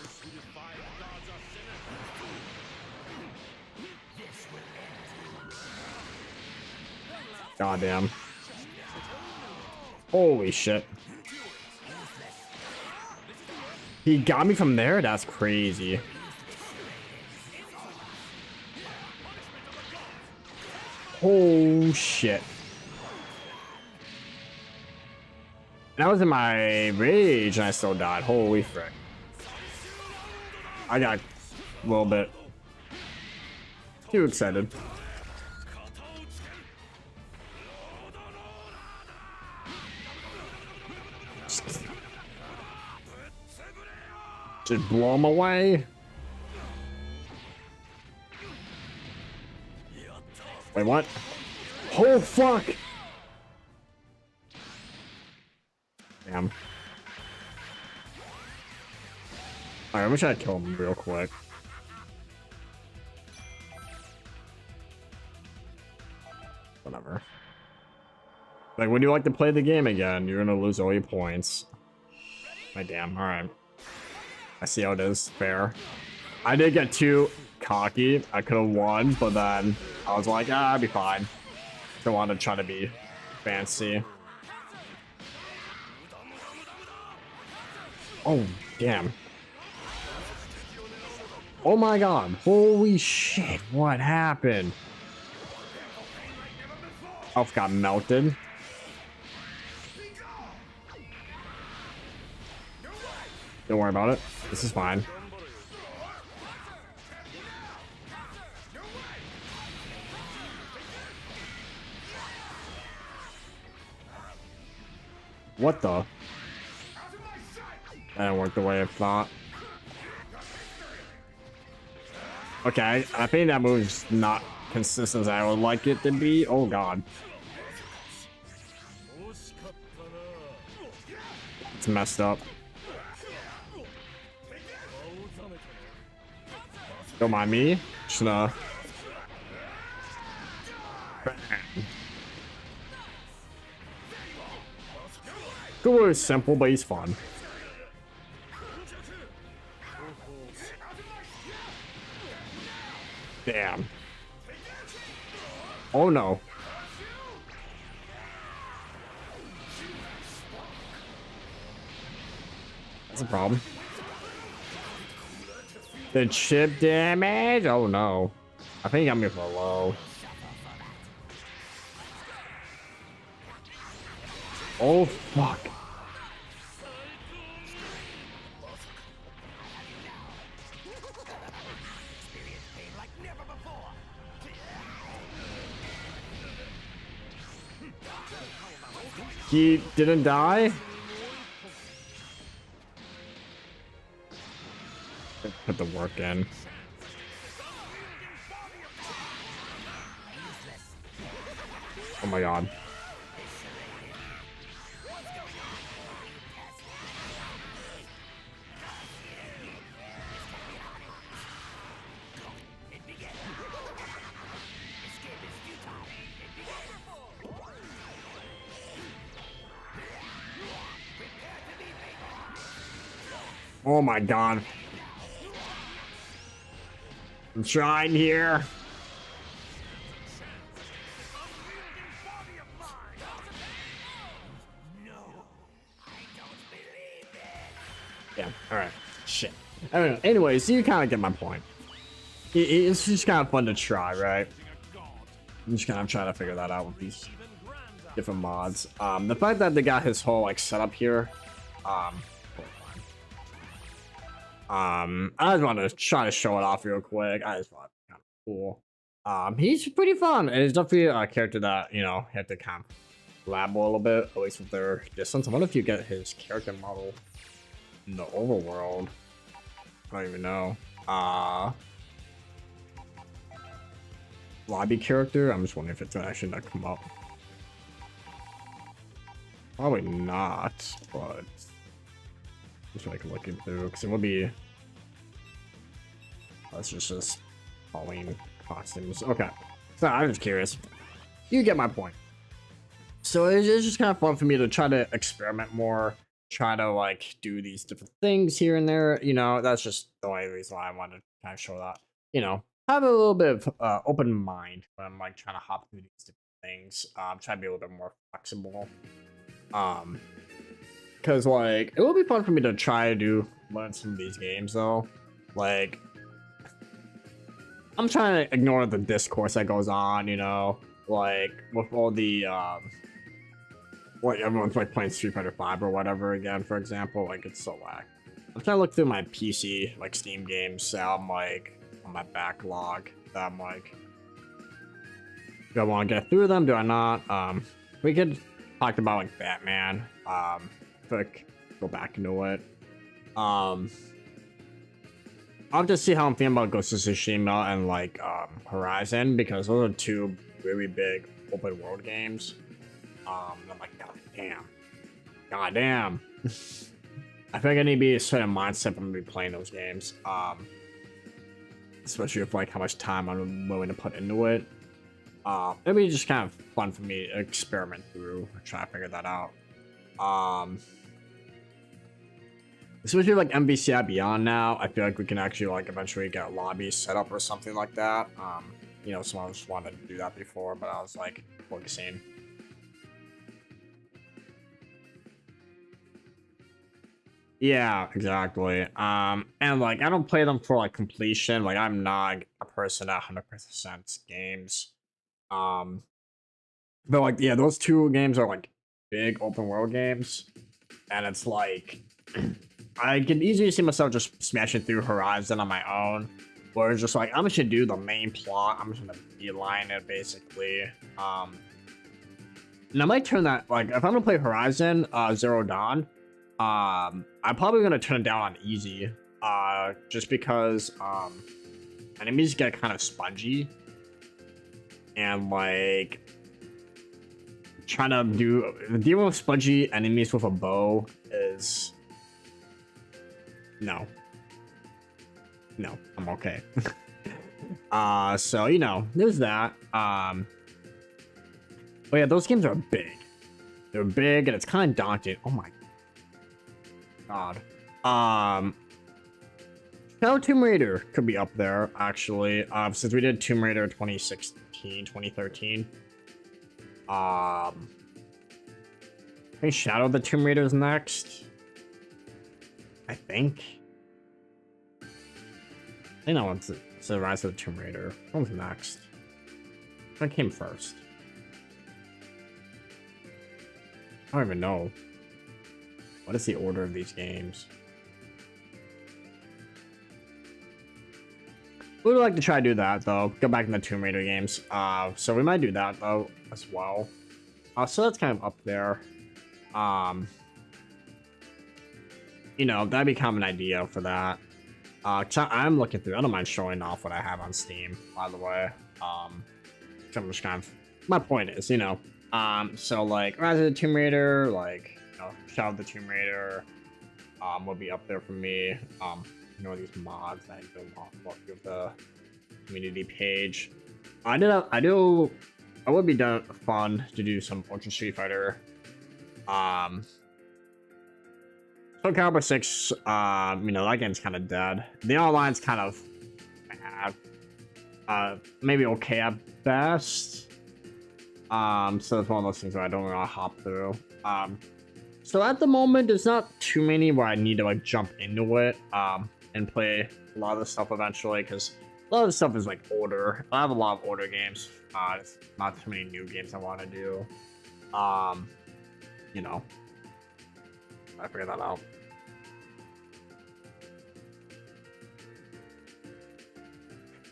Speaker 1: Goddamn. Holy shit. He got me from there? That's crazy. Oh shit. And I was in my rage and I still died. Holy frick. I got a little bit too excited. Just blow him away. Wait, what? Oh, fuck! Damn. Alright, I'm gonna try to kill him real quick. Whatever. Like, when you like to play the game again, you're gonna lose all your points. My damn, alright. I see how it is. Fair. I did get too cocky. I could have won, but then I was like, ah, I'll be fine. Don't want to try to be fancy. Oh, damn. Oh my god. Holy shit. What happened? Elf got melted. Don't worry about it. This is fine. What the? That didn't work the way I thought. Okay, I think that move's not consistent as I would like it to be. Oh god. It's messed up. Don't mind me. Just gonna... Cooler is simple, but he's fun. Damn. Oh no. That's a problem. The chip damage? Oh no. I think I'm here for low. Oh fuck. He didn't die? Put the work in. Oh my god. Oh my god. I'm trying here. Yeah, alright. Shit. I don't know. Anyways, you kind of get my point. It's just kind of fun to try, right? I'm just kind of trying to figure that out with these different mods. The fact that they got his whole like setup here, I just want to try to show it off real quick. I just thought it was kind of cool. He's pretty fun, and he's definitely a character that, you know, had to kind of lab a little bit, at least with their distance. I wonder if you get his character model in the overworld. I don't even know. Lobby character? I'm just wondering if it's actually not come up. Probably not, but just like looking through, because it would be. That's just Halloween costumes. Okay, so I'm just curious. You get my point. So it's just kind of fun for me to try to experiment more, try to like do these different things here and there. You know, that's just the only reason why I wanted to kind of show that. You know, have a little bit of open mind when I'm like trying to hop through these different things. Try to be a little bit more flexible. Because like it will be fun for me to try to learn some of these games though. Like I'm trying to ignore the discourse that goes on, you know, like with all the what everyone's like playing Street Fighter 5 or whatever again, for example. Like it's so whack. I'm trying to look through my PC like Steam games, so I'm like on my backlog that I'm like, do I want to get through them? Do I not? We could talk about like Batman. Quick, go back into it. I'll just see how I'm feeling about Ghost of Tsushima and like Horizon, because those are two really big open world games. I'm like, god damn. I think I need to be a certain mindset when I'm gonna be playing those games. Especially with like how much time I'm willing to put into it. It'll be just kind of fun for me to experiment through, try to figure that out. Especially like MVCI Beyond now, I feel like we can actually like eventually get a lobby set up or something like that. You know, someone just wanted to do that before, but I was like focusing. Yeah, exactly. And like I don't play them for like completion. Like I'm not a person that 100% games. But like yeah, those two games are like big open world games, and it's like I can easily see myself just smashing through Horizon on my own, where it's just like I'm just gonna do the main plot. I'm just gonna beeline it basically. And I might turn that like if I'm gonna play Horizon Zero Dawn, I'm probably gonna turn it down on easy. Just because enemies get kind of spongy, and like trying to deal with spongy enemies with a bow is no, I'm okay. So you know, there's that. But yeah, those games are big. They're big, and it's kind of daunting. Oh my god. Shadow Tomb Raider could be up there, actually. Since we did Tomb Raider 2016, 2013. I think Shadow of the Tomb Raider is next. I think. I know it's the Rise of the Tomb Raider. What was next? What came first? I don't even know. What is the order of these games? We would like to try to do that though. Go back in the Tomb Raider games. So we might do that though as well. So that's kind of up there. You know, that'd be kind of an idea for that. I'm looking through. I don't mind showing off what I have on Steam, by the way. I'm just kind of. My point is, you know. So like Rise of the Tomb Raider, like Shadow of the Tomb Raider, will be up there for me. You know, these mods that go off of the community page. It would be fun to do some Ultra Street Fighter. So Caliber 6, you know, that game's kind of dead. The online's kind of maybe okay at best. So it's one of those things where I don't want to hop through. So at the moment, there's not too many where I need to like jump into it and play a lot of the stuff eventually, because a lot of the stuff is like older. I have a lot of older games. It's not too many new games I want to do. You know, I figured that out.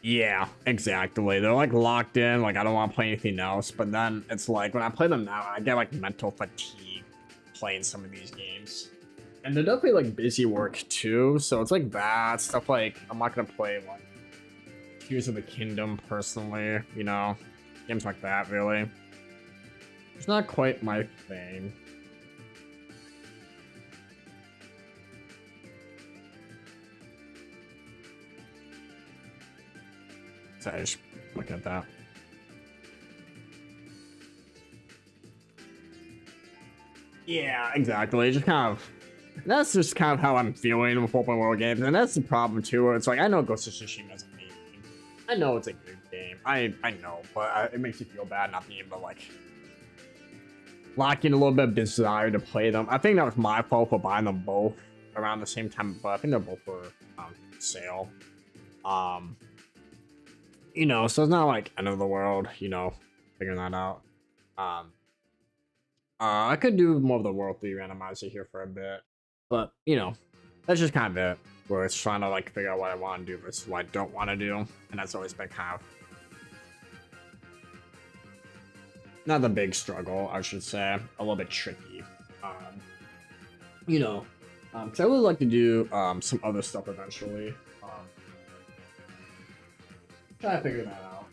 Speaker 1: Yeah, exactly. They're like locked in. Like I don't want to play anything else. But then it's like when I play them now, I get like mental fatigue playing some of these games. And they're definitely like busy work too. So it's like that stuff. Like I'm not gonna play like Tears of the Kingdom personally. You know, games like that really. It's not quite my thing. So I just look at that. Yeah, exactly. Just kind of. That's just kind of how I'm feeling with open world games, and that's the problem too. It's like I know Ghost of Tsushima is amazing. I know it's a good game. I know, but it makes you feel bad not being able to like lock in a little bit of desire to play them. I think that was my fault for buying them both around the same time, but I think they're both for sale. You know, so it's not like end of the world. You know, figuring that out. I could do more of the World 3 randomizer here for a bit. But, you know, that's just kind of it. Where it's trying to, like, figure out what I want to do versus what I don't want to do. And that's always been kind of... not the big struggle, I should say. A little bit tricky. You know, because I would like to do some other stuff eventually. Try to figure that out.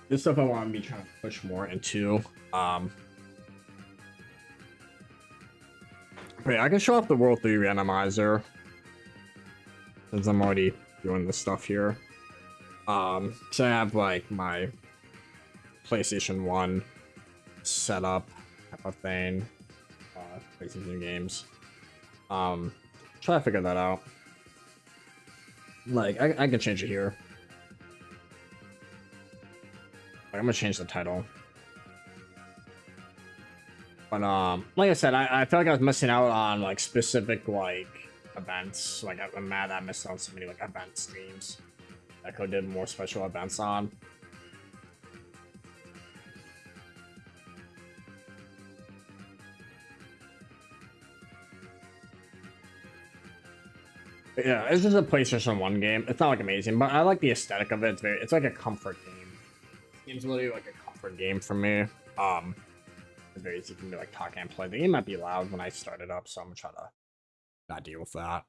Speaker 1: This stuff I want to be trying to push more into. But yeah, I can show off the World 3 randomizer since I'm already doing this stuff here. So I have like my PlayStation 1 setup type of thing. PlayStation games. Try to figure that out. Like I can change it here. Like, I'm gonna change the title. But like I said, I feel like I was missing out on like specific like events. Like I'm mad I missed out on so many like event streams that I could have did more special events on. But yeah, it's just a PlayStation 1 game. It's not like amazing, but I like the aesthetic of it. It's like a comfort game. It's really like a comfort game for me. it's very easy for me to like talk and play. The game might be loud when I start it up, so I'm gonna try to not deal with that.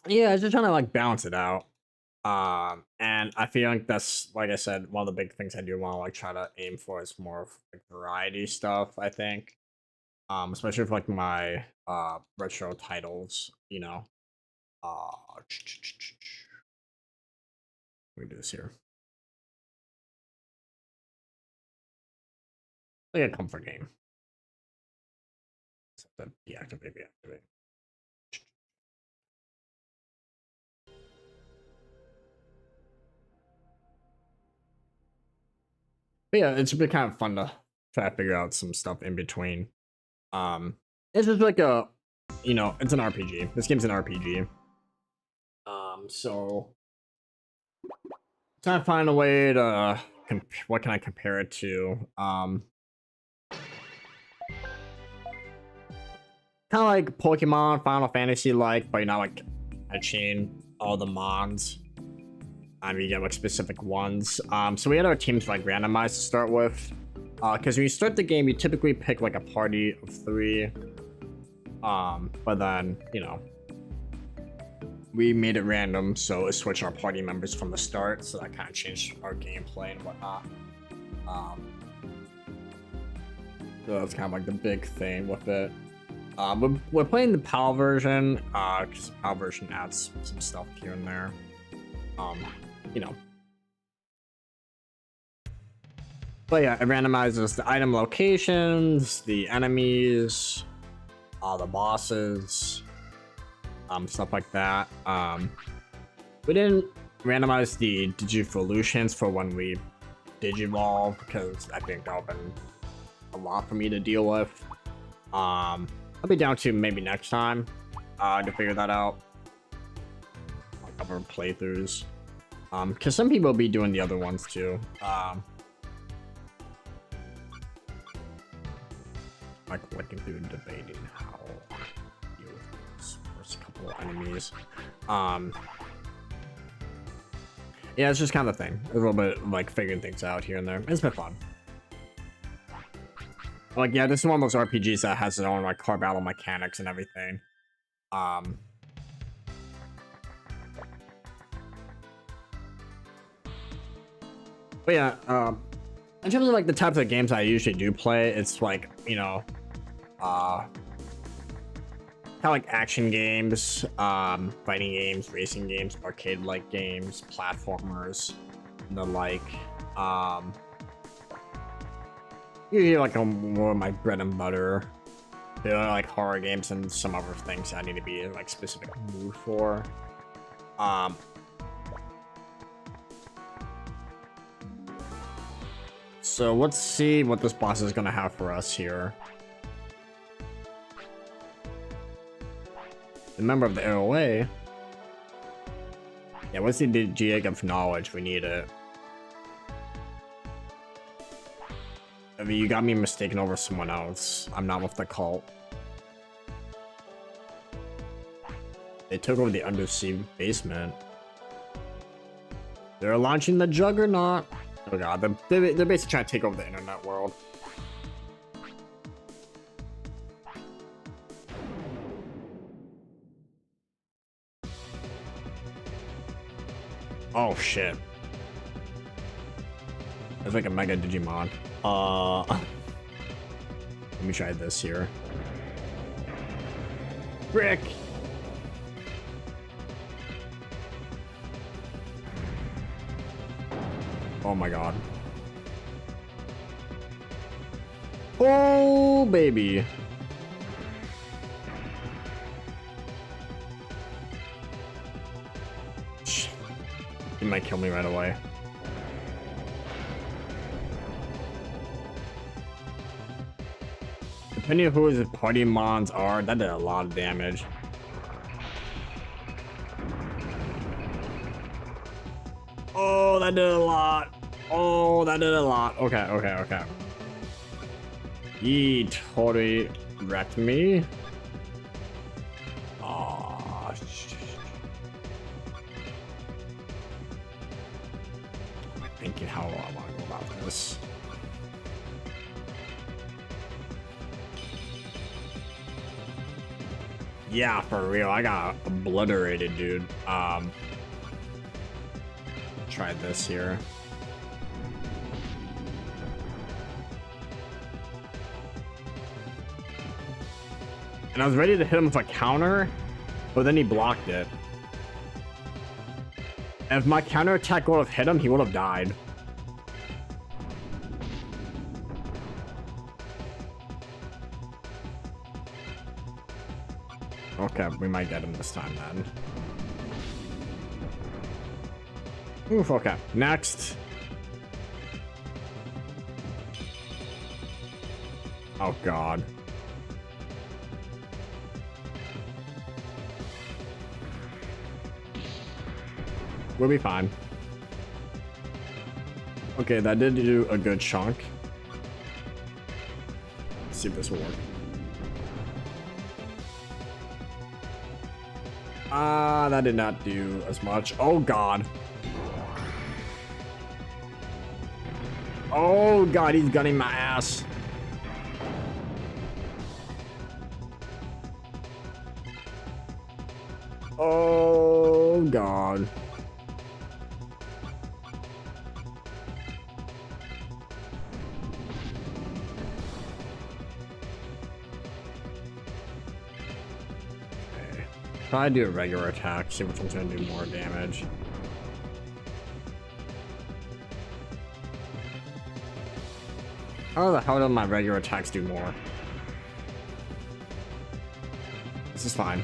Speaker 1: Yeah, just trying to like balance it out. And I feel like that's, like I said, one of the big things I do want to like try to aim for is more of like variety stuff, I think. Especially for like my retro titles, you know. Uh let me do this here. Like a comfort game. Set the deactivate, reactivate. But yeah, it's been kind of fun to try to figure out some stuff in between. It's just like a, you know, it's an RPG. This game's an RPG. So trying to find a way to what can I compare it to? Kind of like Pokemon, Final Fantasy like, but you're not like a chain all the mons. You get like specific ones. So we had our teams like randomized to start with. Because when you start the game, you typically pick like a party of 3. But then, you know, we made it random, so it switched our party members from the start, so that kind of changed our gameplay and whatnot. So that's kind of like the big thing with it. We're playing the PAL version, because the PAL version adds some stuff here and there. You know. But yeah, it randomizes the item locations, the enemies, the bosses, stuff like that. We didn't randomize the Digivolutions for when we Digivolve, because I think that'll been a lot for me to deal with. I'll be down to maybe next time to figure that out. I'll cover playthroughs. Because some people will be doing the other ones too. Like looking through and debating how to deal with this first couple of enemies. Yeah, it's just kind of a thing. A little bit like figuring things out here and there. It's been fun. Like, yeah, this is one of those RPGs that has its own like car battle mechanics and everything. But yeah, in terms of like the types of games I usually do play, it's like, you know, kind of like action games, fighting games, racing games, arcade-like games, platformers, and the like. Usually like more of my bread and butter. There are like horror games and some other things I need to be in like specific mood for. So let's see what this boss is gonna have for us here. The member of the AOA. Yeah, what's the Jig of knowledge? We need it. I mean, you got me mistaken over someone else. I'm not with the cult. They took over the undersea basement. They're launching the Juggernaut. Oh god, they're basically trying to take over the internet world. Oh shit. There's like a Mega Digimon. Let me try this here. Frick! Oh my god. Oh baby. Shit. He might kill me right away. Depending on who his party mons are, that did a lot of damage. Oh, that did a lot. Oh, that did a lot. Okay, okay, okay. He totally wrecked me. Oh, shit. I'm thinking how I want to go about this. Yeah, for real. I got obliterated, dude. Try this here. And I was ready to hit him with a counter, but then he blocked it. And if my counter attack would have hit him, he would have died. Okay, we might get him this time then. Oof, okay. Next. Oh, God. We'll be fine. Okay, that did do a good chunk. Let's see if this will work. That did not do as much. Oh, God. Oh, God, he's gunning my ass. Oh, God. Try to do a regular attack, see which one's gonna do more damage. How the hell do my regular attacks do more? This is fine.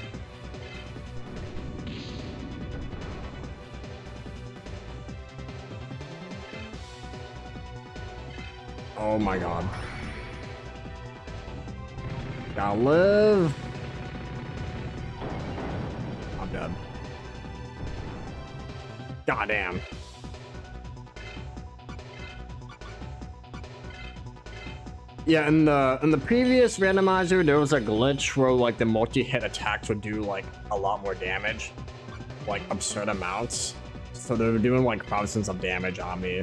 Speaker 1: Oh my God. Gotta live. I'm dead. Goddamn. Yeah, in the previous randomizer, there was a glitch where like the multi-hit attacks would do like a lot more damage, like absurd amounts. So they were doing like thousands of damage on me.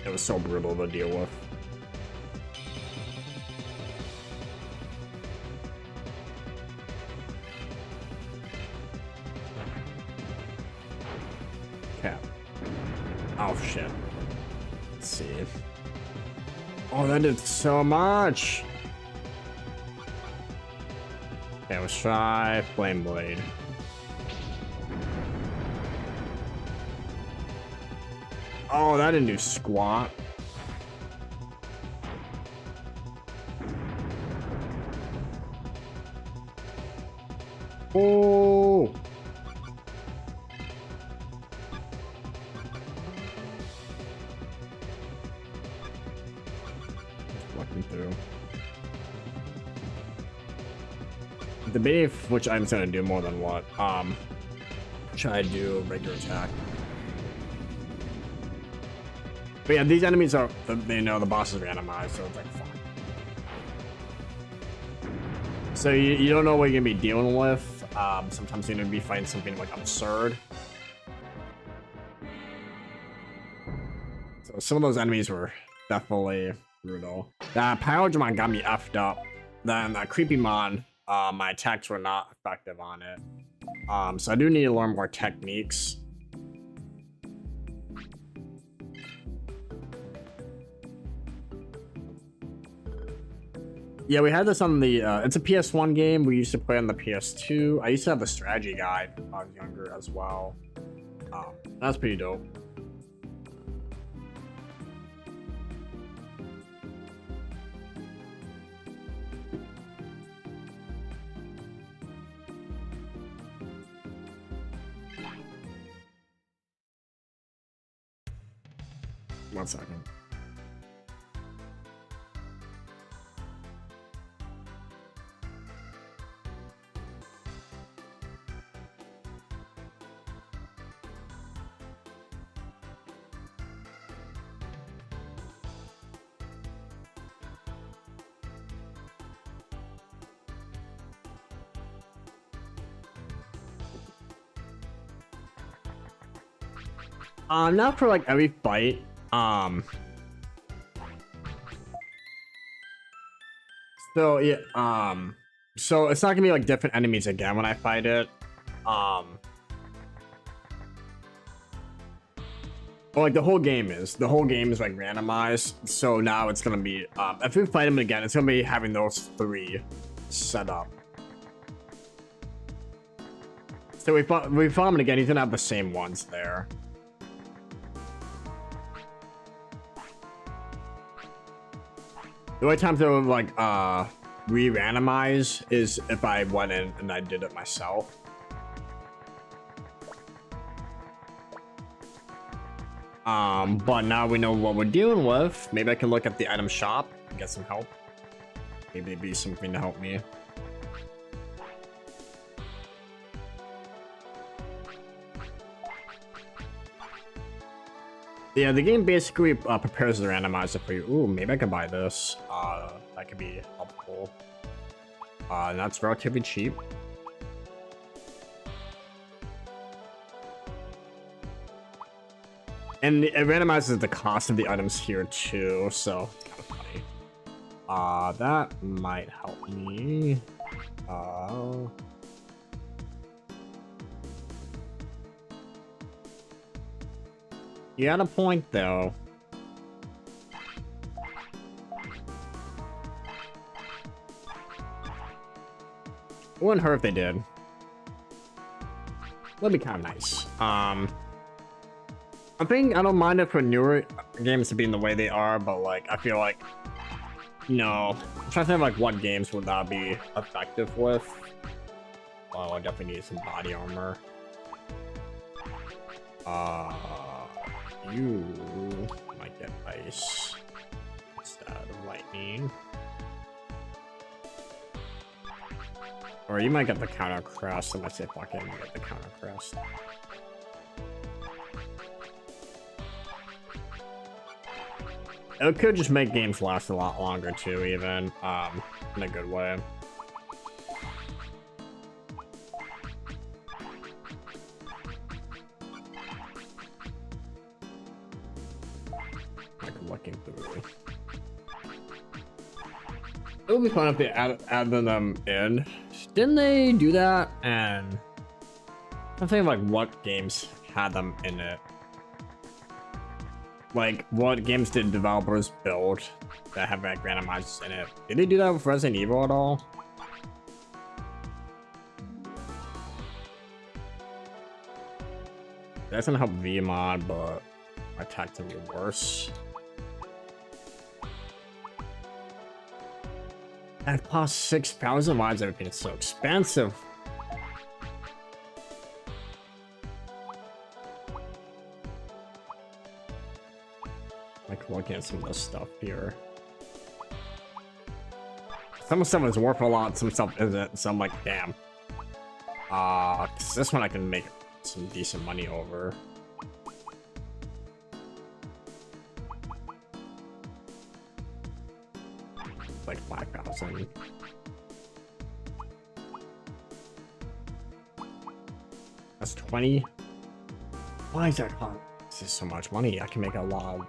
Speaker 1: It was so brutal to deal with. Okay. Oh shit. Let's see. Oh, that did so much. Okay, let's try Flame Blade. Oh, that didn't do squat. Oh. Walking through. Debating which item's gonna do more than what. Try to do a regular attack. But yeah, these enemies are, they know the boss is randomized, so it's like, fuck. So you don't know what you're gonna be dealing with. Sometimes you're gonna be fighting something like absurd. So some of those enemies were definitely brutal. That Pyrogramon got me effed up. Then that Creepymon, my attacks were not effective on it. So I do need to learn more techniques. Yeah, we had this on the, it's a PS1 game. We used to play on the PS2. I used to have the strategy guide when I was younger as well. That's pretty dope. One second. Not for like every fight. So yeah, so it's not gonna be like different enemies again when I fight it. Well, like the whole game is like randomized. So now it's gonna be if we fight him again, it's gonna be having those 3 set up. So we fought him again. He's gonna have the same ones there. The only times that would like re-randomize is if I went in and I did it myself. But now we know what we're dealing with. Maybe I can look at the item shop and get some help. Maybe it'd be something to help me. Yeah, the game basically prepares the randomizer for you. Ooh, maybe I could buy this. That could be helpful. And that's relatively cheap. And it randomizes the cost of the items here too, so it's kind of funny. That might help me. You got a point though. It wouldn't hurt if they did. That'd be kind of nice. I think I don't mind it for newer games to be in the way they are, but like I feel like, you know, I'm trying to think of like what games would that be effective with. Well, I definitely need some body armor. You might get ice instead of lightning. Or you might get the counter crest. Unless if I can get the counter crest. It could just make games last a lot longer too, even in a good way. Like looking through. It would be fun if they added them in. Didn't they do that? And I'm thinking like what games had them in it. Like, what games did developers build that have like randomizers in it? Did they do that with Resident Evil at all? That doesn't help VMod, but my attack to be worse. And it costs 6,000 lives. Everything is so expensive. Like looking at some of this stuff here. Some stuff is worth a lot, some stuff isn't, so I'm like, damn. 'Cause this one I can make some decent money over. Like 5,000. That's 20. Why is that cost? This is so much money. I can make a lot.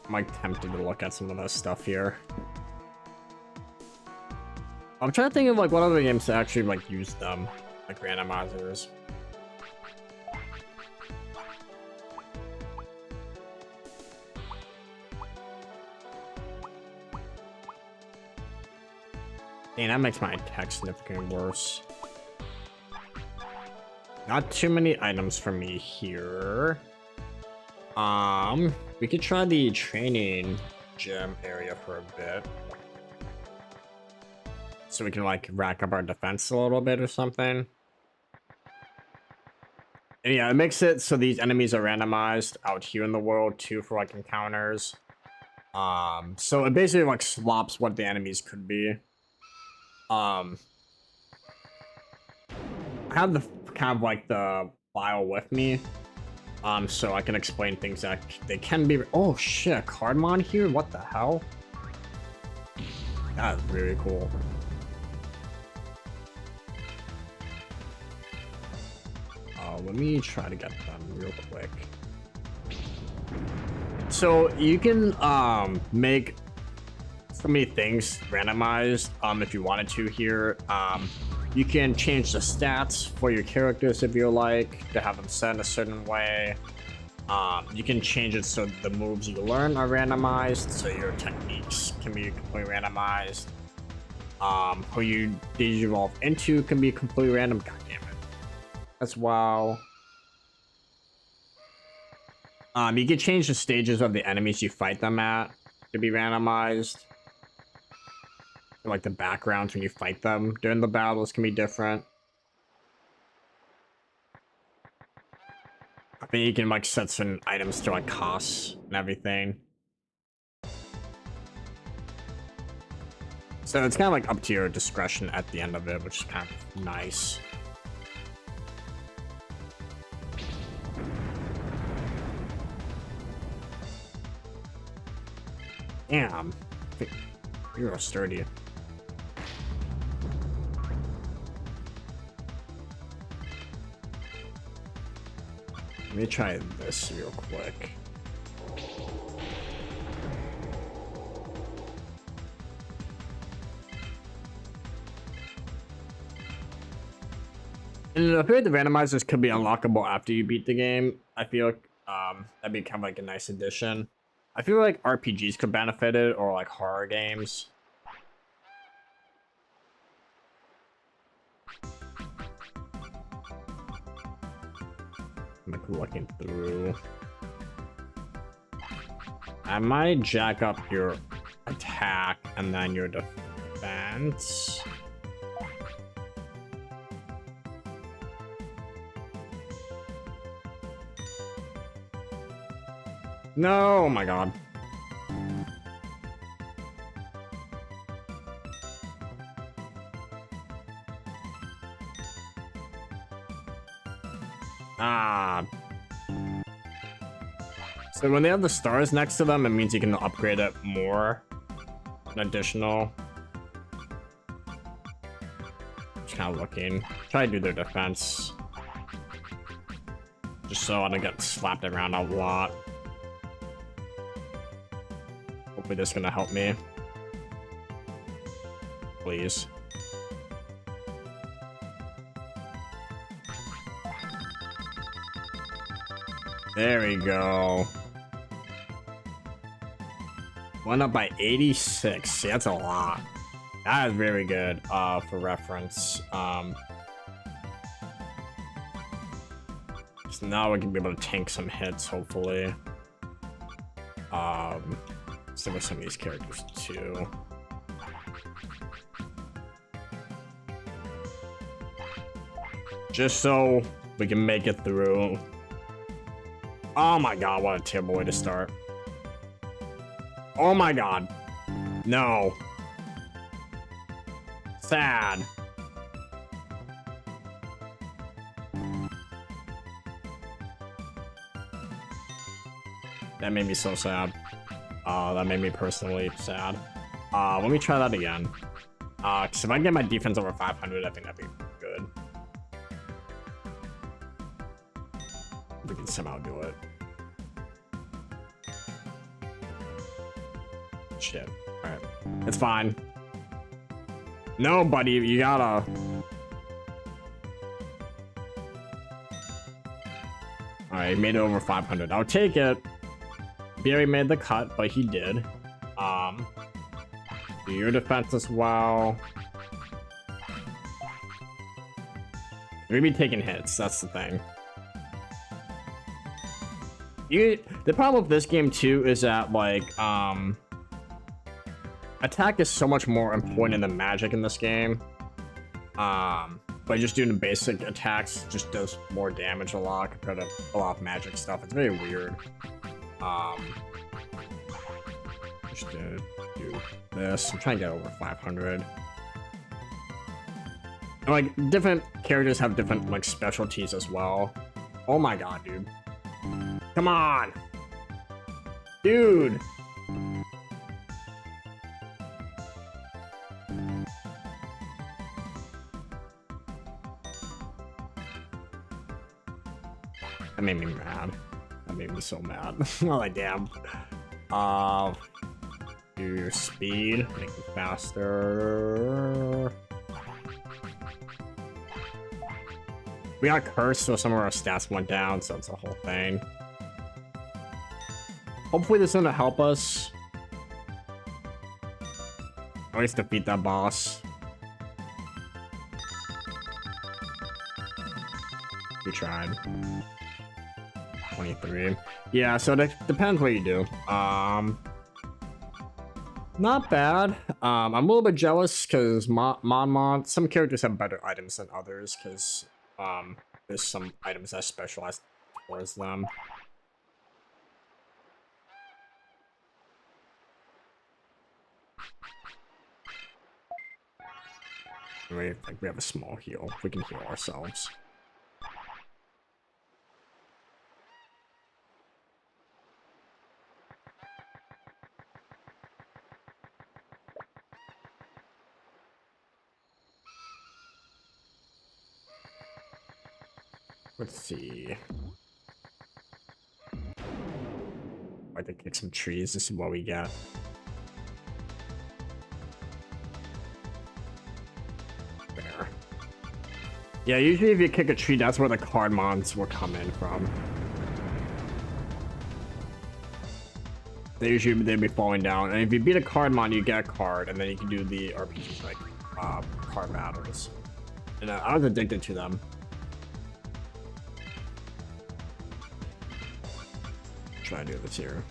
Speaker 1: I'm like tempted to look at some of this stuff here. I'm trying to think of like what other games to actually like use them, like randomizers. Dang, that makes my attack significantly worse. Not too many items for me here. We could try the training gym area for a bit. So we can like rack up our defense a little bit or something. And yeah, it makes it so these enemies are randomized out here in the world too for like encounters. So it basically like swaps what the enemies could be. I have the kind of like the file with me. So I can explain things that they can be. Oh shit, card mod here? What the hell? That's really cool. Let me try to get them real quick. So you can make so many things randomized if you wanted to here. You can change the stats for your characters if you like to have them set in a certain way. You can change it so the moves you learn are randomized, so your techniques can be completely randomized. Who you evolve into can be completely random. God damn it. As well. You can change the stages of the enemies you fight them at to be randomized. Like the backgrounds when you fight them during the battles can be different. I think you can like set certain items to like costs and everything. So it's kind of like up to your discretion at the end of it, which is kind of nice. Damn. You're sturdy. Let me try this real quick. And it appeared the randomizers could be unlockable after you beat the game. I feel like that'd be kind of like a nice addition. I feel like RPGs could benefit it, or like horror games. I'm like looking through. I might jack up your attack and then your defense. No, oh my god. Ah. So when they have the stars next to them, it means you can upgrade it more. An additional. Just kind of looking. Try to do their defense. Just so I don't get slapped around a lot. Hopefully this is gonna help me. Please. There we go. Went up by 86. See, that's a lot. That is very good for reference. So now we can be able to tank some hits, hopefully. So with some of these characters too. Just so we can make it through. Oh my god, what a terrible way to start. Oh my god. No. Sad. That made me so sad. That made me personally sad. Let me try that again. Cause if I can get my defense over 500, I think that'd be good. We can somehow do it. Shit. Alright. It's fine. No, buddy, you gotta... Alright, made it over 500. I'll take it. Barry made the cut, but he did. Do your defense as well. We're gonna be taking hits, that's the thing. The problem with this game too is that like attack is so much more important than magic in this game. But just doing the basic attacks just does more damage a lot compared to a lot of magic stuff. It's very weird. Just to do this. I'm trying to get over 500. And, like, different characters have different, like, specialties as well. Oh my god, dude. Come on! Dude! That made me mad. That made me so mad. Oh, like, damn. Do your speed, make it faster. We got cursed, so some of our stats went down, so it's a whole thing. Hopefully this is gonna help us. At least defeat that boss. We tried. 23. Yeah, so it depends what you do. Not bad. I'm a little bit jealous because some characters have better items than others because there's some items that specialize towards them. We have a small heal. We can heal ourselves. Let's see. I think kick some trees. This is what we get. There. Yeah, usually if you kick a tree, that's where the card mons will come in from. They'd be falling down, and if you beat a card mon, you get a card, and then you can do the RPG like card battles. And I was addicted to them. Try to do this here.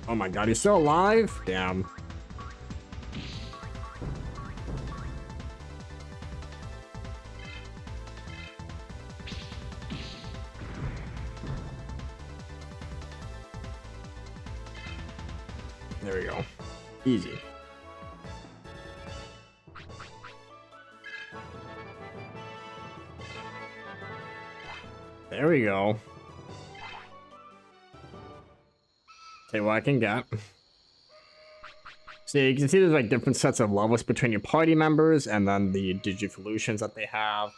Speaker 1: Oh my god, he's still alive? Damn. There we go. Easy. There we go. See what I can get. So you can see there's like different sets of levels between your party members and then the Digivolutions that they have.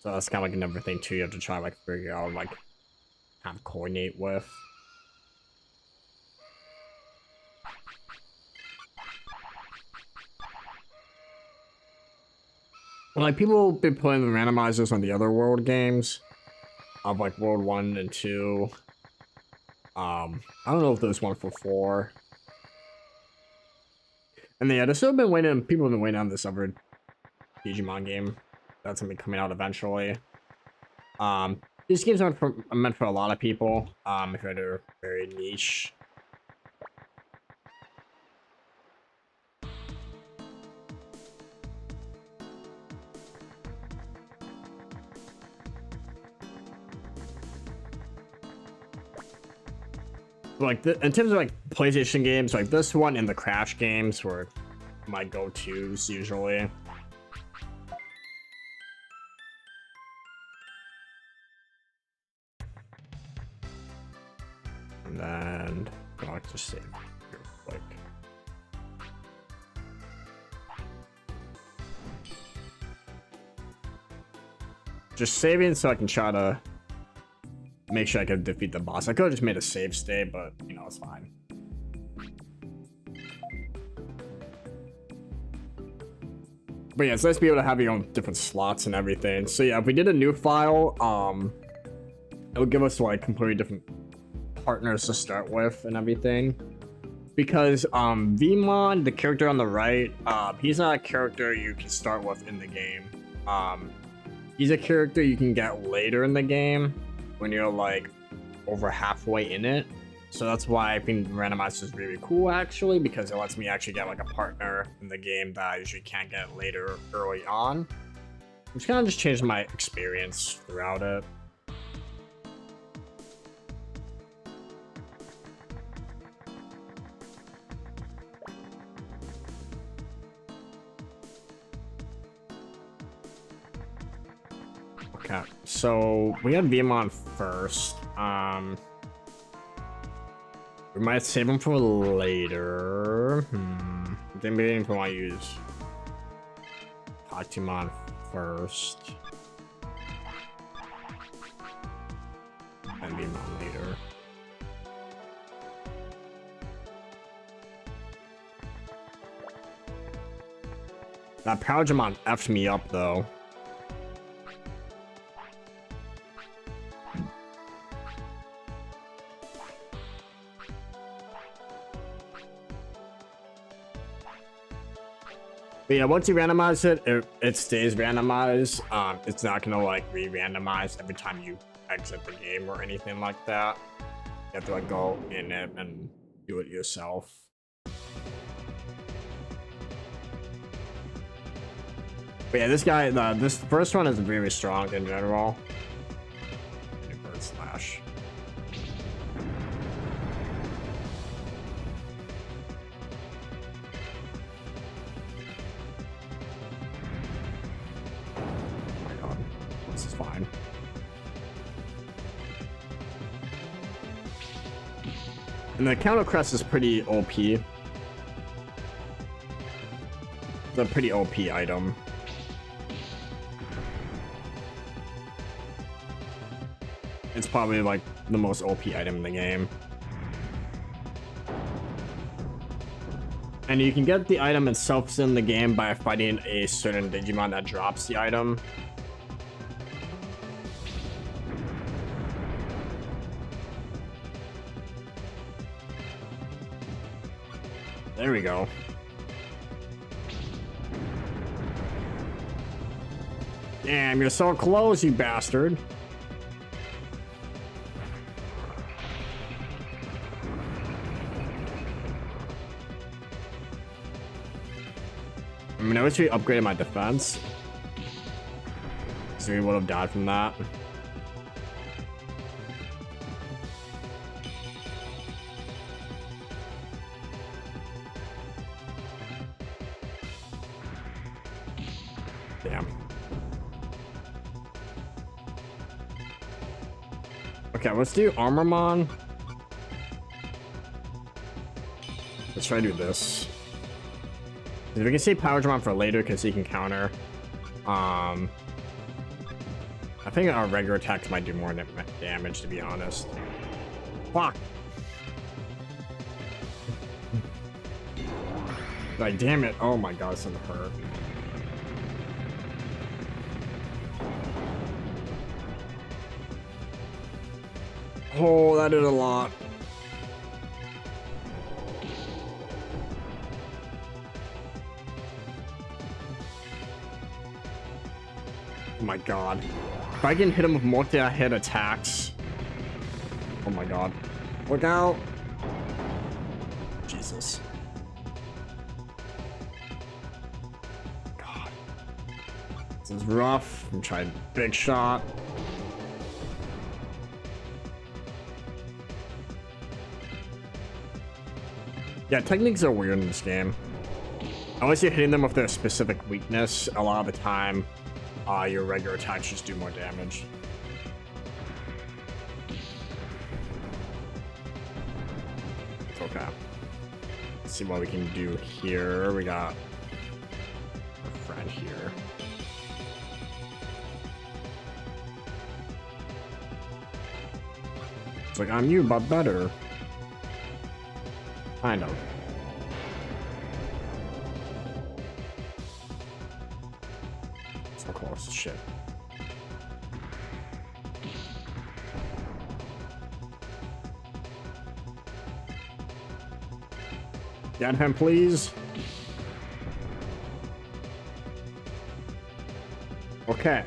Speaker 1: So that's kind of like another thing too. You have to try like figure out like how to coordinate with. Like people have been playing the randomizers on the other world games of like World 1 and 2. I don't know if there's one for 4. And yeah, there's still been waiting. People have been waiting on this other Digimon game that's gonna be coming out eventually. These games are meant for a lot of people. If they're very niche. Like in terms of like PlayStation games, like this one and the Crash games were my go-tos usually. And then I'll just save real quick. Just saving so I can try to make sure I can defeat the boss. I could have just made a save state, but you know, it's fine. But yeah, it's nice to be able to have your own different slots and everything. So yeah, if we did a new file, it would give us like completely different partners to start with and everything. Because Vmon, the character on the right, he's not a character you can start with in the game. He's a character you can get later in the game when you're like over halfway in it. So that's why I think randomized is really cool actually, because it lets me actually get like a partner in the game that I usually can't get later early on. Which kind of just changed my experience throughout it. Okay, so we had Vmon first. We might save them for later. Then maybe if we want to use Pokemon first. And Beamon later. That Pokemon effed me up though. But yeah, once you randomize it, it stays randomized. It's not gonna like re-randomize every time you exit the game or anything like that. You have to like go in it and do it yourself. But yeah, this guy, this first one is very strong in general. Bird slash. This is fine. And the counter crest is pretty OP. It's a pretty OP item. It's probably like the most OP item in the game. And you can get the item itself in the game by fighting a certain Digimon that drops the item. There we go. Damn, you're so close, you bastard. I mean, I wish we upgraded my defense. So we would have died from that. Damn. Okay, let's do Armormon. Let's try to do this. We can save Power for later because he can counter. I think our regular attacks might do more damage, to be honest. Fuck. Like, damn it. Oh my god, it's gonna hurt. Oh, that did a lot. Oh my god. If I can hit him with multi-hit attacks. Oh my god. Look out. Jesus. God. This is rough. I'm trying big shot. Yeah, techniques are weird in this game. Unless you're hitting them with their specific weakness, a lot of the time, your regular attacks just do more damage. It's okay. Let's see what we can do here. We got a friend here. It's like, I'm you, but better. Kind of. So close, shit. Get him, please. Okay.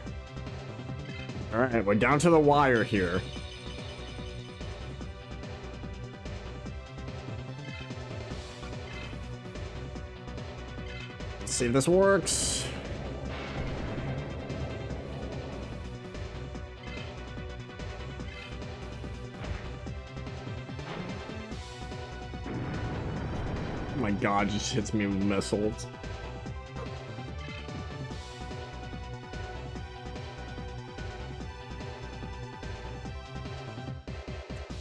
Speaker 1: All right, we're down to the wire here. Let's see if this works. Oh my god, just hits me with missiles.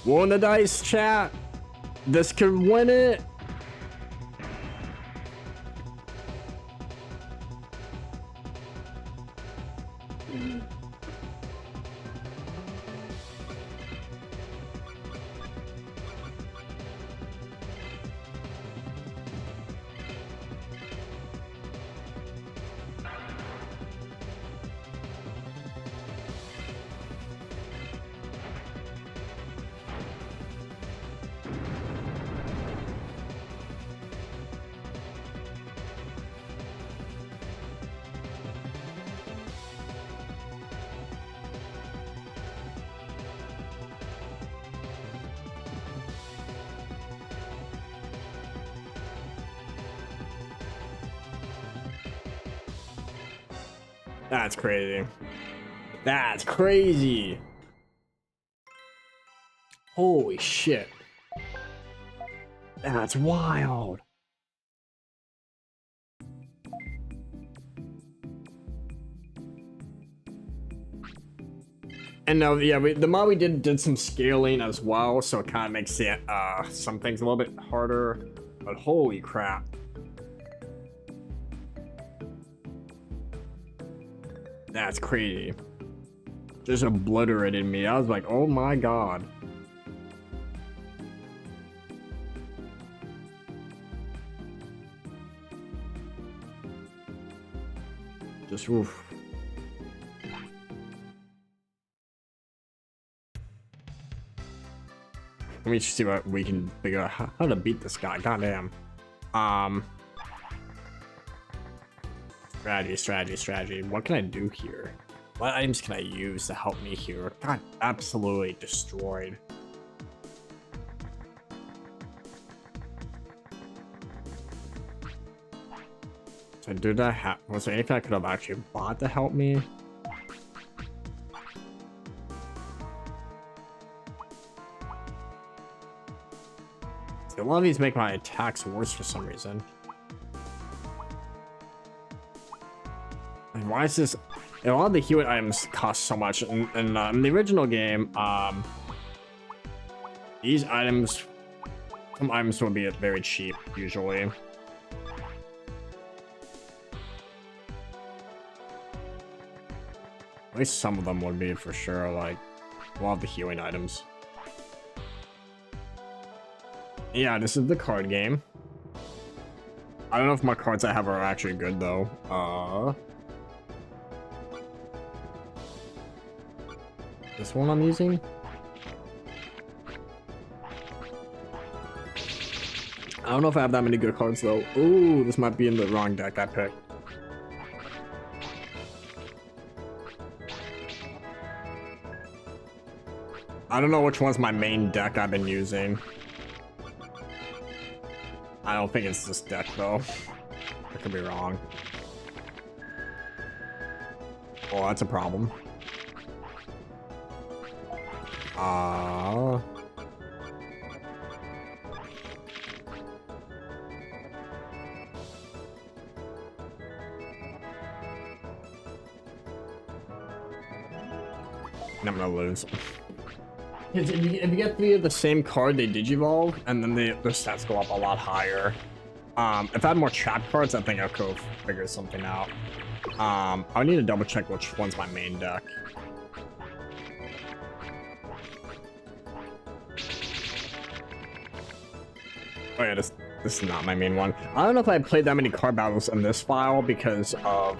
Speaker 1: Roll the dice, chat. This could win it. That's crazy. That's crazy. Holy shit. That's wild. And now, yeah, the mod we did some scaling as well, so it kind of makes it some things a little bit harder. But holy crap. That's crazy. Just obliterated me. I was like, oh my god. Just oof. Let me see what we can figure out how to beat this guy. Goddamn. Strategy. What can I do here? What items can I use to help me here? God, absolutely destroyed. So did I have? Was there anything I could have actually bought to help me? See, a lot of these make my attacks worse for some reason. And why is this? A lot of the healing items cost so much. In the original game, these items, some items will be very cheap usually. At least some of them would be for sure. Like a lot of the healing items. Yeah, this is the card game. I don't know if my cards I have are actually good though. This one I'm using? I don't know if I have that many good cards though. Ooh, this might be in the wrong deck I picked. I don't know which one's my main deck I've been using. I don't think it's this deck though. I could be wrong. Oh, that's a problem. I'm gonna lose. If you get the same card, they digivolve, and then their stats go up a lot higher. If I had more trap cards, I think I could have figured something out. I need to double check which one's my main deck. Oh yeah, this is not my main one. I don't know if I played that many card battles in this file because of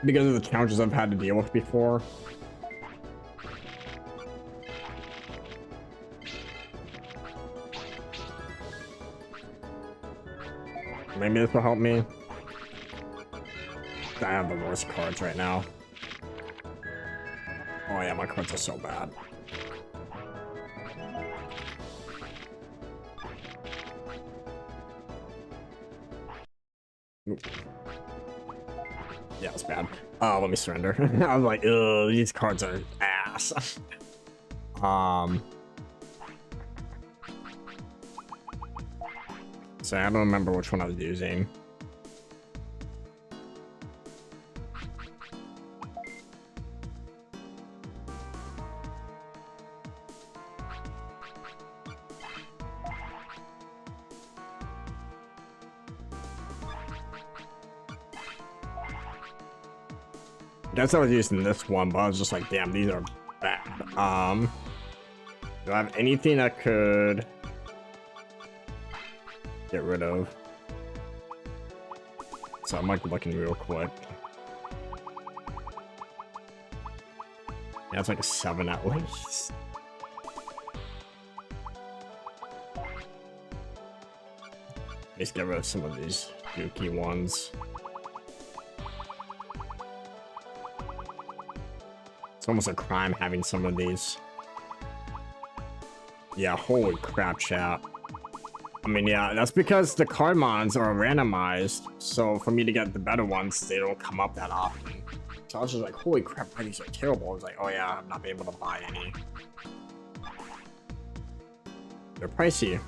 Speaker 1: the challenges I've had to deal with before. Maybe this will help me. I have the worst cards right now. Oh yeah, my cards are so bad. Oop. Yeah, it's bad. Oh, let me surrender. I was like, ugh, these cards are ass. So I don't remember which one I was using. Guess I was using this one, but I was just like, damn, these are bad. Do I have anything that could get rid of? So I'm like looking real quick. Yeah, it's like a 7 at least. Let's get rid of some of these dookie ones. It's almost a crime having some of these. Yeah, holy crap, chat. I mean, yeah, that's because the card mons are randomized. So for me to get the better ones, they don't come up that often. So I was just like, holy crap, these are terrible. I was like, oh yeah, I'm not being able to buy any. They're pricey.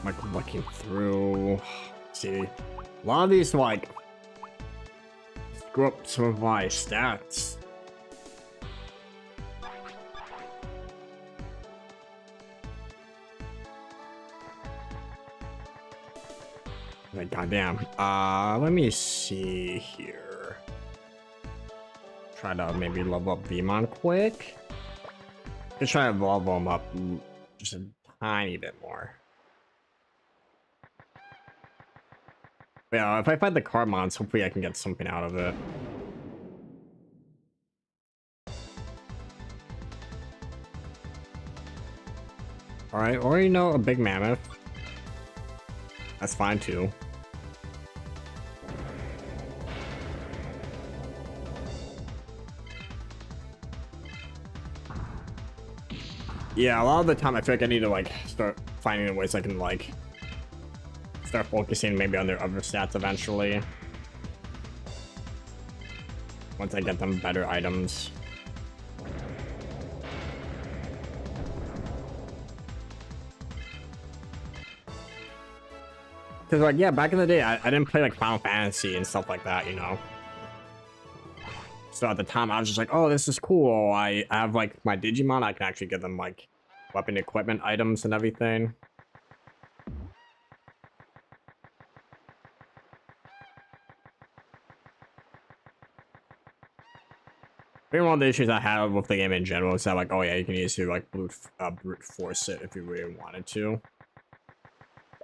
Speaker 1: Like looking through, see, a lot of these like screw up some of my stats. Like goddamn. Let me see here. Try to maybe level up Vmon quick. Just try to level them up just a tiny bit more. Yeah, if I find the card mons, hopefully I can get something out of it. Alright, or you know, a big mammoth. That's fine too. Yeah, a lot of the time I feel like I need to like start finding ways I can like start focusing maybe on their other stats eventually. Once I get them better items. Cause like, yeah, back in the day, I didn't play like Final Fantasy and stuff like that, you know? So at the time I was just like, oh, this is cool. I have like my Digimon, I can actually get them like weapon equipment items and everything. I think one of the issues I have with the game in general is that like, oh yeah, you can easily like brute force it if you really wanted to.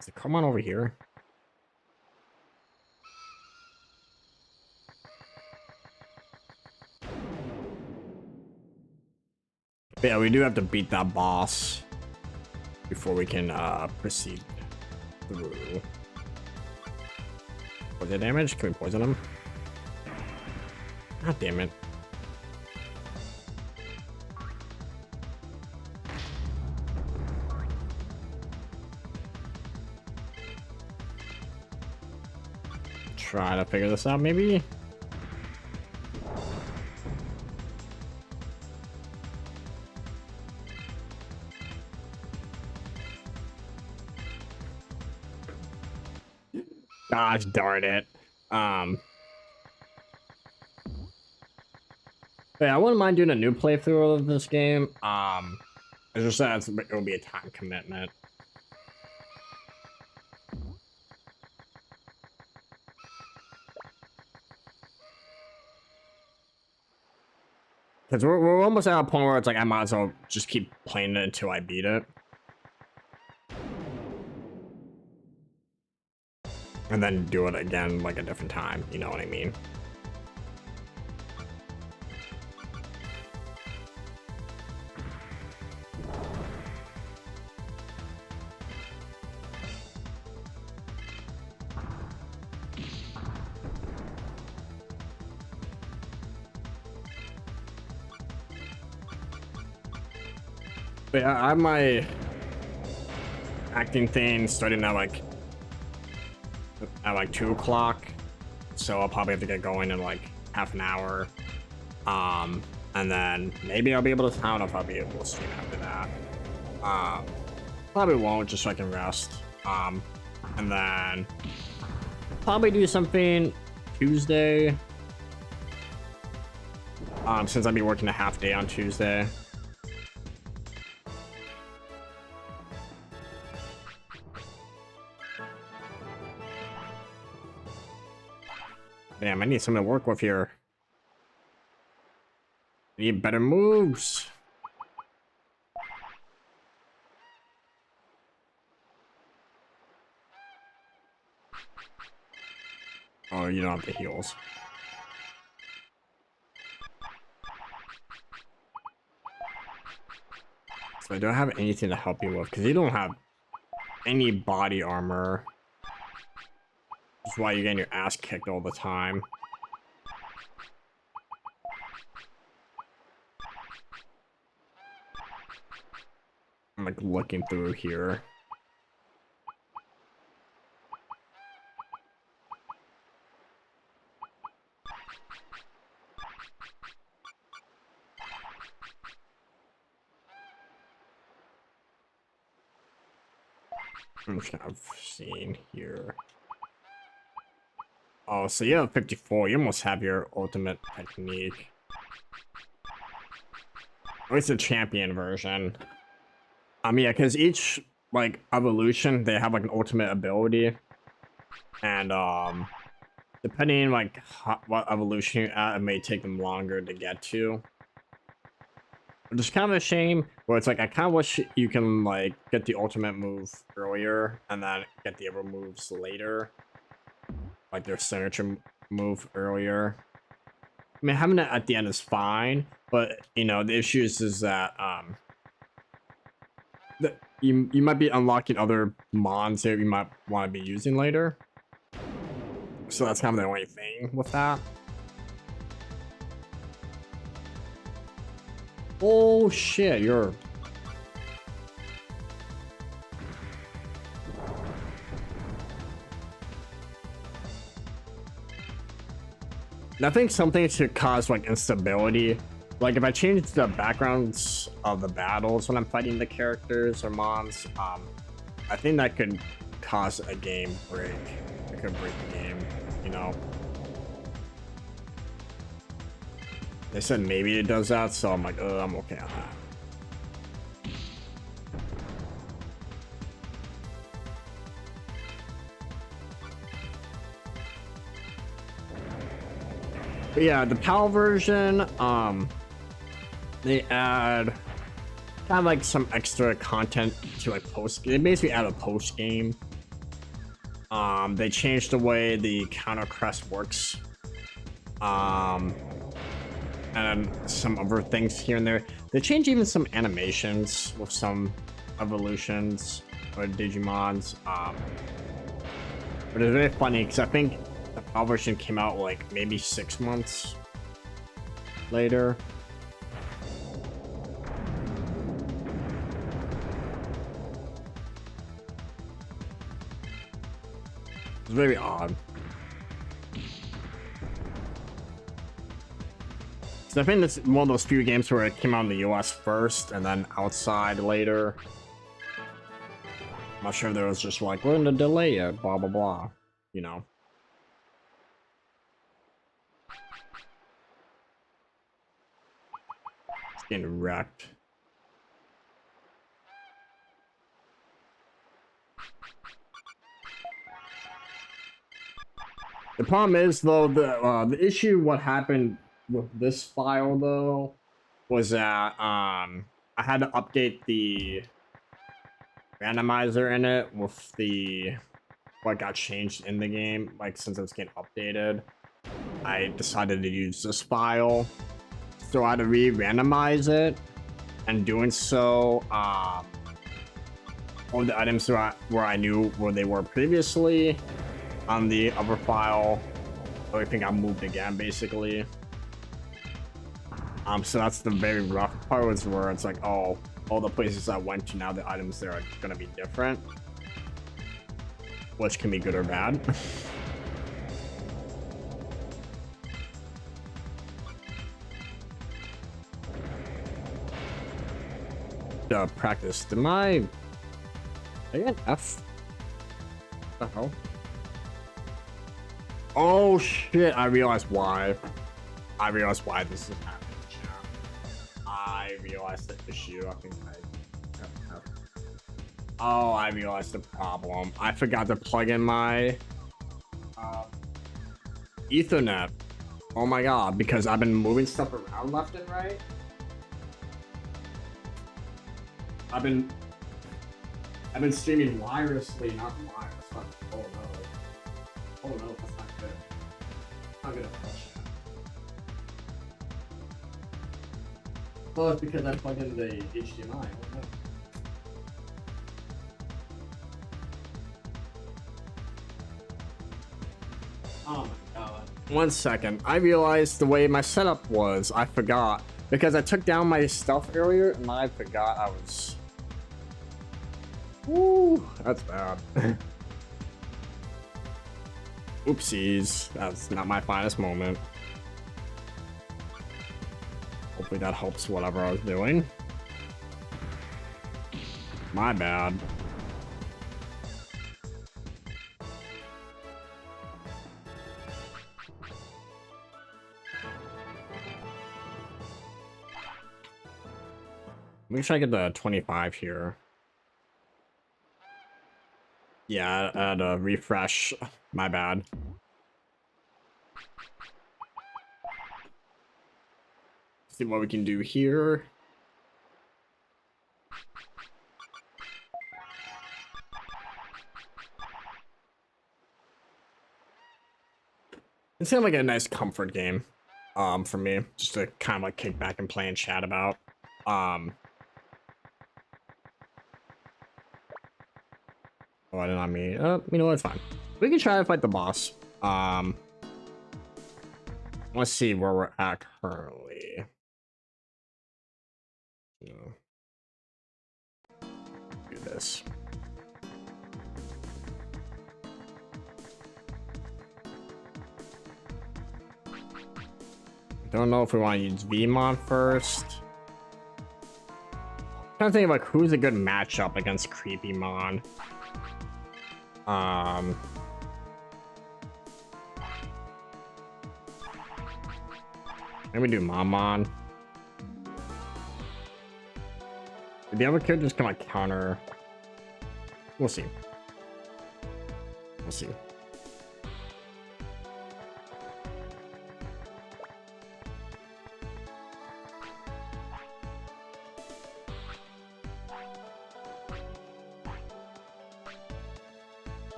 Speaker 1: So come on over here. But yeah, we do have to beat that boss before we can proceed through. Poison damage? Can we poison him? God damn it. Try to figure this out, maybe. Gosh darn it. Yeah, I wouldn't mind doing a new playthrough of this game. It's just that it will be a time commitment. Because we're almost at a point where it's like I might as well just keep playing it until I beat it. And then do it again like a different time, you know what I mean? But yeah, I have my acting thing starting at like 2 o'clock, so I'll probably have to get going in like half an hour, and then maybe I'll be able to, I don't know if I'll be able to stream after that. Probably won't, just so I can rest, and then probably do something Tuesday, Since I'll be working a half day on Tuesday. Damn, I need something to work with here. I need better moves. Oh, you don't have the heals. So I don't have anything to help you with because you don't have any body armor. That's why you're getting your ass kicked all the time. I'm like looking through here. I'm just kind of seeing here. Oh, so you have 54. You almost have your ultimate technique. Or it's a champion version. Yeah, because each like evolution, they have like an ultimate ability, and depending like what evolution you're at, it may take them longer to get to. Which is kind of a shame. Where it's like I kind of wish you can like get the ultimate move earlier and then get the other moves later, like their signature move earlier. I mean, having it at the end is fine, but you know the issue is that you might be unlocking other mons that you might want to be using later. So that's kind of the only thing with that. Oh shit, you're... I think something should cause like instability. Like if I change the backgrounds of the battles when I'm fighting the characters or mons, I think that could cause a game break. It could break the game, you know. They said maybe it does that, so I'm like, oh, I'm okay on that. But yeah, the PAL version, they add kind of like some extra content to like post. They basically add a post game. They changed the way the counter crest works. And some other things here and there. They changed even some animations with some evolutions or Digimons. But it's very funny because I think the PAL version came out like maybe 6 months later. It's very odd. So I think it's one of those few games where it came out in the US first and then outside later. I'm not sure if there was just like, we're gonna delay it, blah blah blah, you know. It's getting wrecked. The problem is though, the issue, what happened with this file though was that I had to update the randomizer in it with the what got changed in the game. Like since it was getting updated, I decided to use this file, so I had to re-randomize it, and doing so all the items where I knew where they were previously on the other file, everything got moved again basically. So that's the very rough part, was where it's like, oh, all the places I went to now, the items there are gonna be different, which can be good or bad. Practice. Did I get an F? What the hell? Oh shit! I realized why. I realized why this is happening. I realized the issue. I think oh, I realized the problem. I forgot to plug in my Ethernet. Oh my god, because I've been moving stuff around left and right. I've been streaming wirelessly, not wireless. Oh no. Oh no, that's not good. I'm gonna push that. Well, it's because I plugged in the HDMI. Oh no. Oh my god. 1 second. I realized the way my setup was. I forgot. Because I took down my stuff earlier and I forgot I was... Woo, that's bad. Oopsies. That's not my finest moment. Hopefully that helps whatever I was doing. My bad. Make sure I get the 25 here. Yeah, I had a refresh. My bad. See what we can do here. It's kind of like a nice comfort game, for me, just to kind of like kick back and play and chat about. Oh, I did not mean. You know what? It's fine. We can try to fight the boss. Let's see where we're at currently. Do this. Don't know if we want to use VMon first. I'm trying to think of like who's a good matchup against Creepy Mon. Maybe do Mamon. The other characters can like counter. We'll see. We'll see.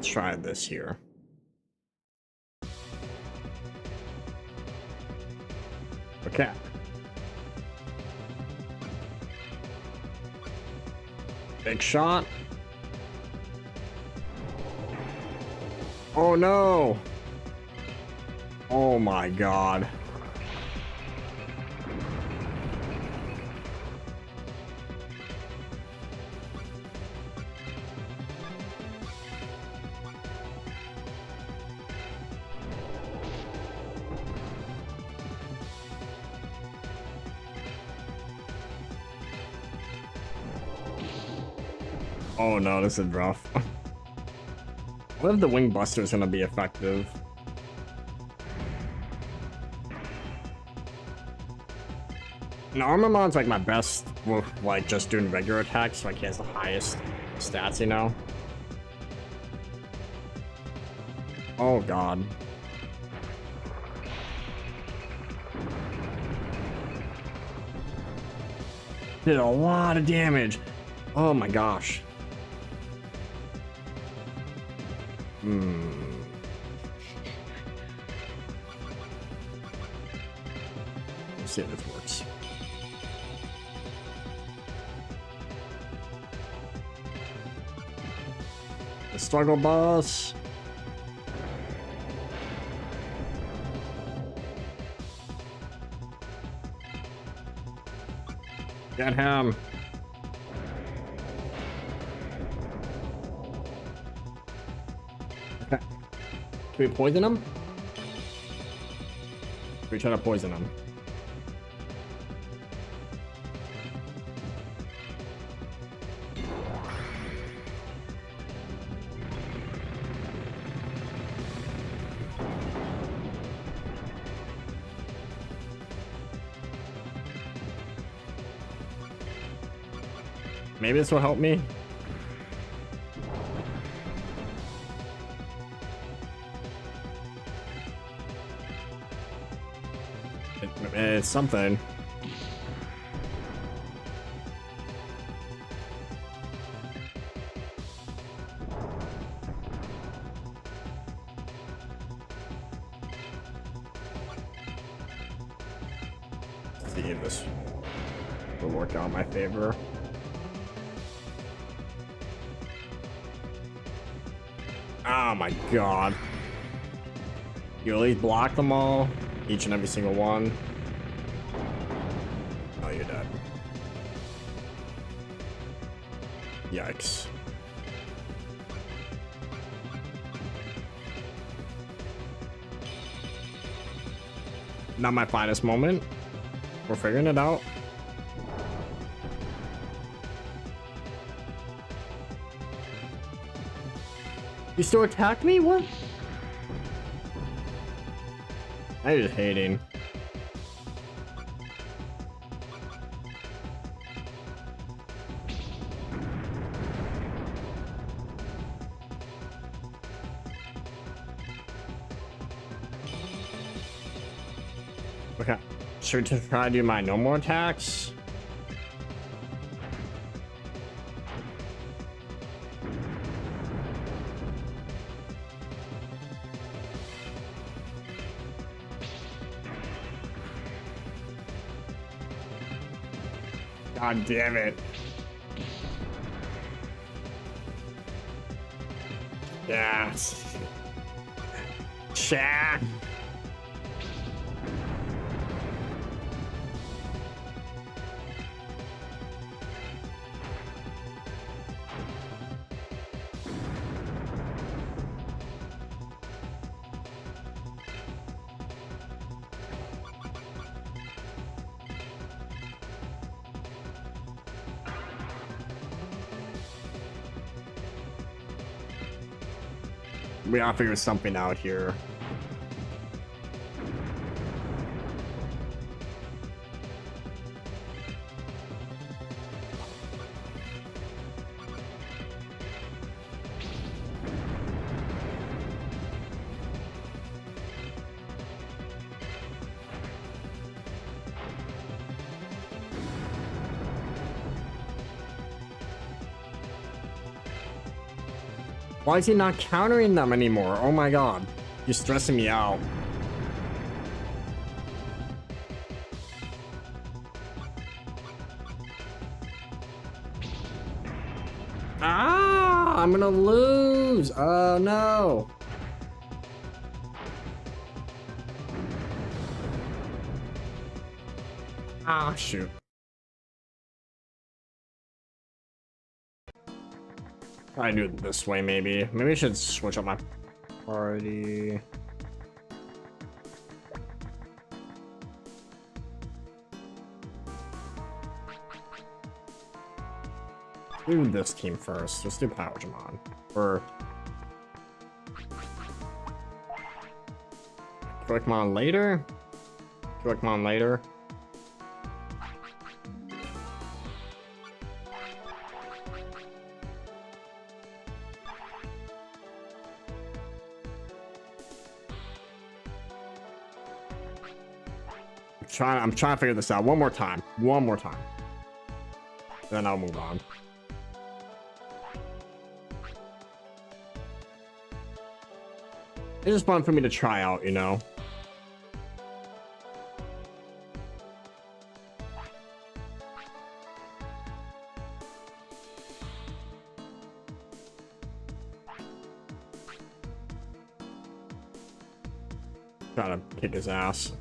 Speaker 1: Try this here. Okay. Big shot. Oh no. Oh my god. Oh no, this is rough. What if the Wing Buster is gonna be effective? And Armamon's like my best with like just doing regular attacks, like he has the highest stats, you know? Oh god. Did a lot of damage. Oh my gosh. Let's see if this works. The struggle boss. Get him. Okay. Can we poison him? We try to poison him. Maybe this will help me. It's something. See if this will work out in my favor. Oh my god. You at least block them all, each and every single one. Oh, you're dead. Yikes. Not my finest moment. We're figuring it out. You still attack me? What? I'm just hating. Okay. Should we try to do my no more attacks? God damn it. Yes. Chat. We gotta figure something out here. Why is he not countering them anymore? Oh my god. You're stressing me out. Ah, I'm gonna lose. Oh no. Ah, shoot. I do it this way, maybe. Maybe I should switch up my party. Do this team first. Let's do Power Jamon. Or Pokemon later? Pokemon later. I'm trying to figure this out one more time. One more time. Then I'll move on. It's just fun for me to try out, you know? Try to kick his ass.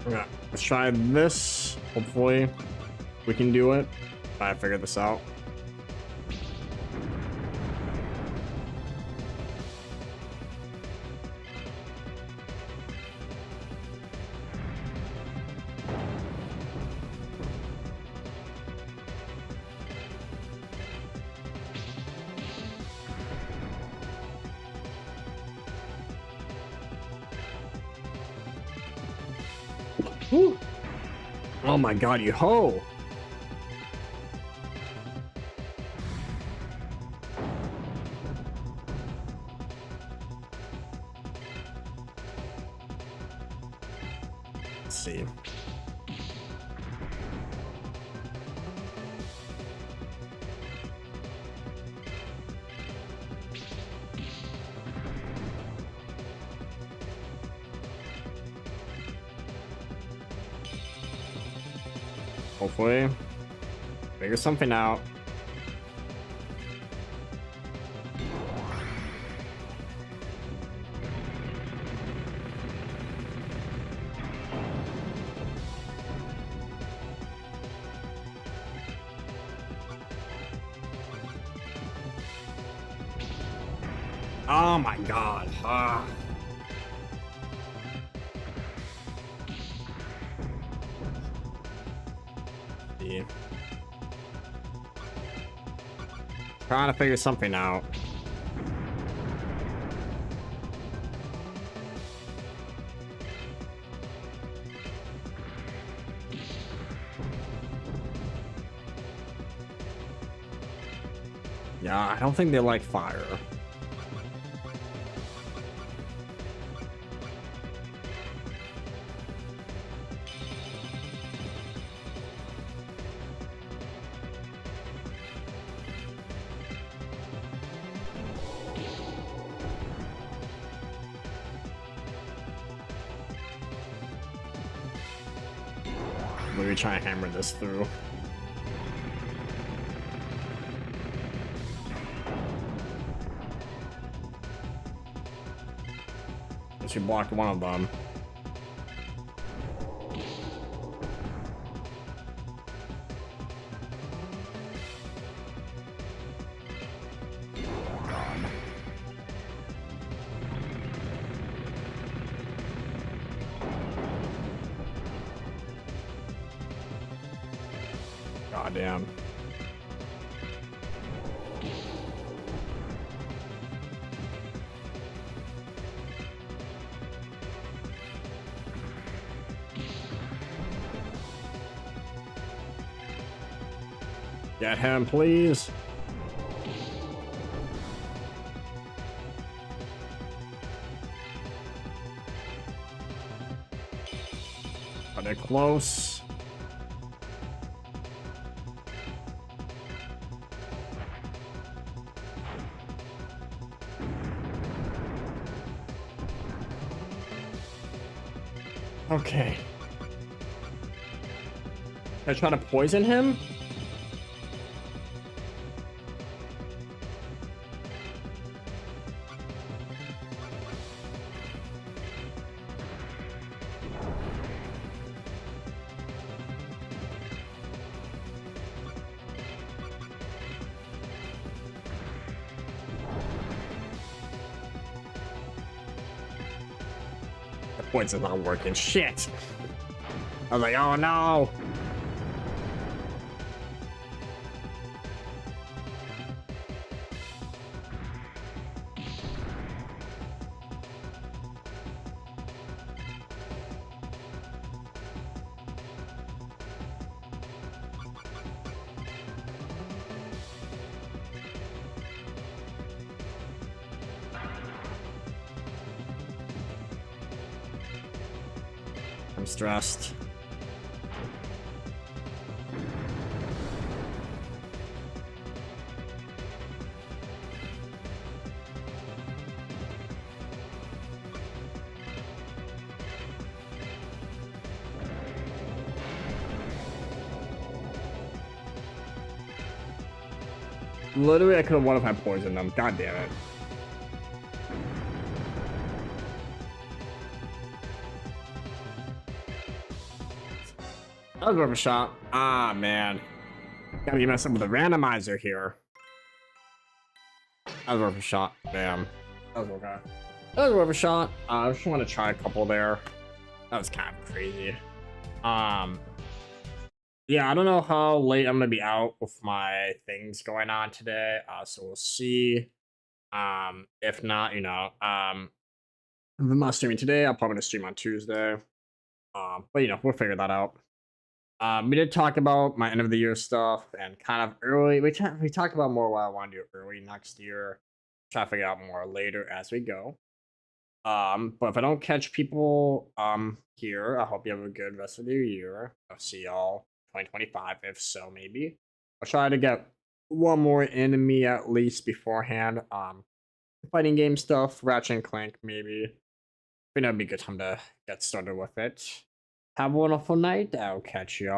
Speaker 1: Okay, let's try this. Hopefully we can do it. I figured this out. Whew. Oh my god, you ho! Let's see. Hopefully, figure something out. Oh my god. See. Trying to figure something out. Yeah, I don't think they like fire. Let me try and hammer this through. She blocked one of them. God damn. Get him, please. Are they close? Okay. I try to poison him? The poison's not working. Shit. I was like, oh no. I'm stressed. Literally, I could have won if I poisoned them. God damn it. That was worth a shot. Ah, man. Gotta be messing with the randomizer here. That was worth a shot. Damn. That was okay. That was worth a shot. I just want to try a couple there. That was kind of crazy. Yeah, I don't know how late I'm gonna be out with my things going on today. So we'll see. If not, if I'm not streaming today, I'll probably stream on Tuesday. But we'll figure that out. We did talk about my end of the year stuff and kind of early. We talked about more what I want to do early next year. Try to figure out more later as we go. But if I don't catch people here, I hope you have a good rest of the year. I'll see y'all 2025. If so, maybe I'll try to get one more enemy at least beforehand. Fighting game stuff, Ratchet and Clank, maybe. I think that'd be a good time to get started with it. Have a wonderful night. I'll catch y'all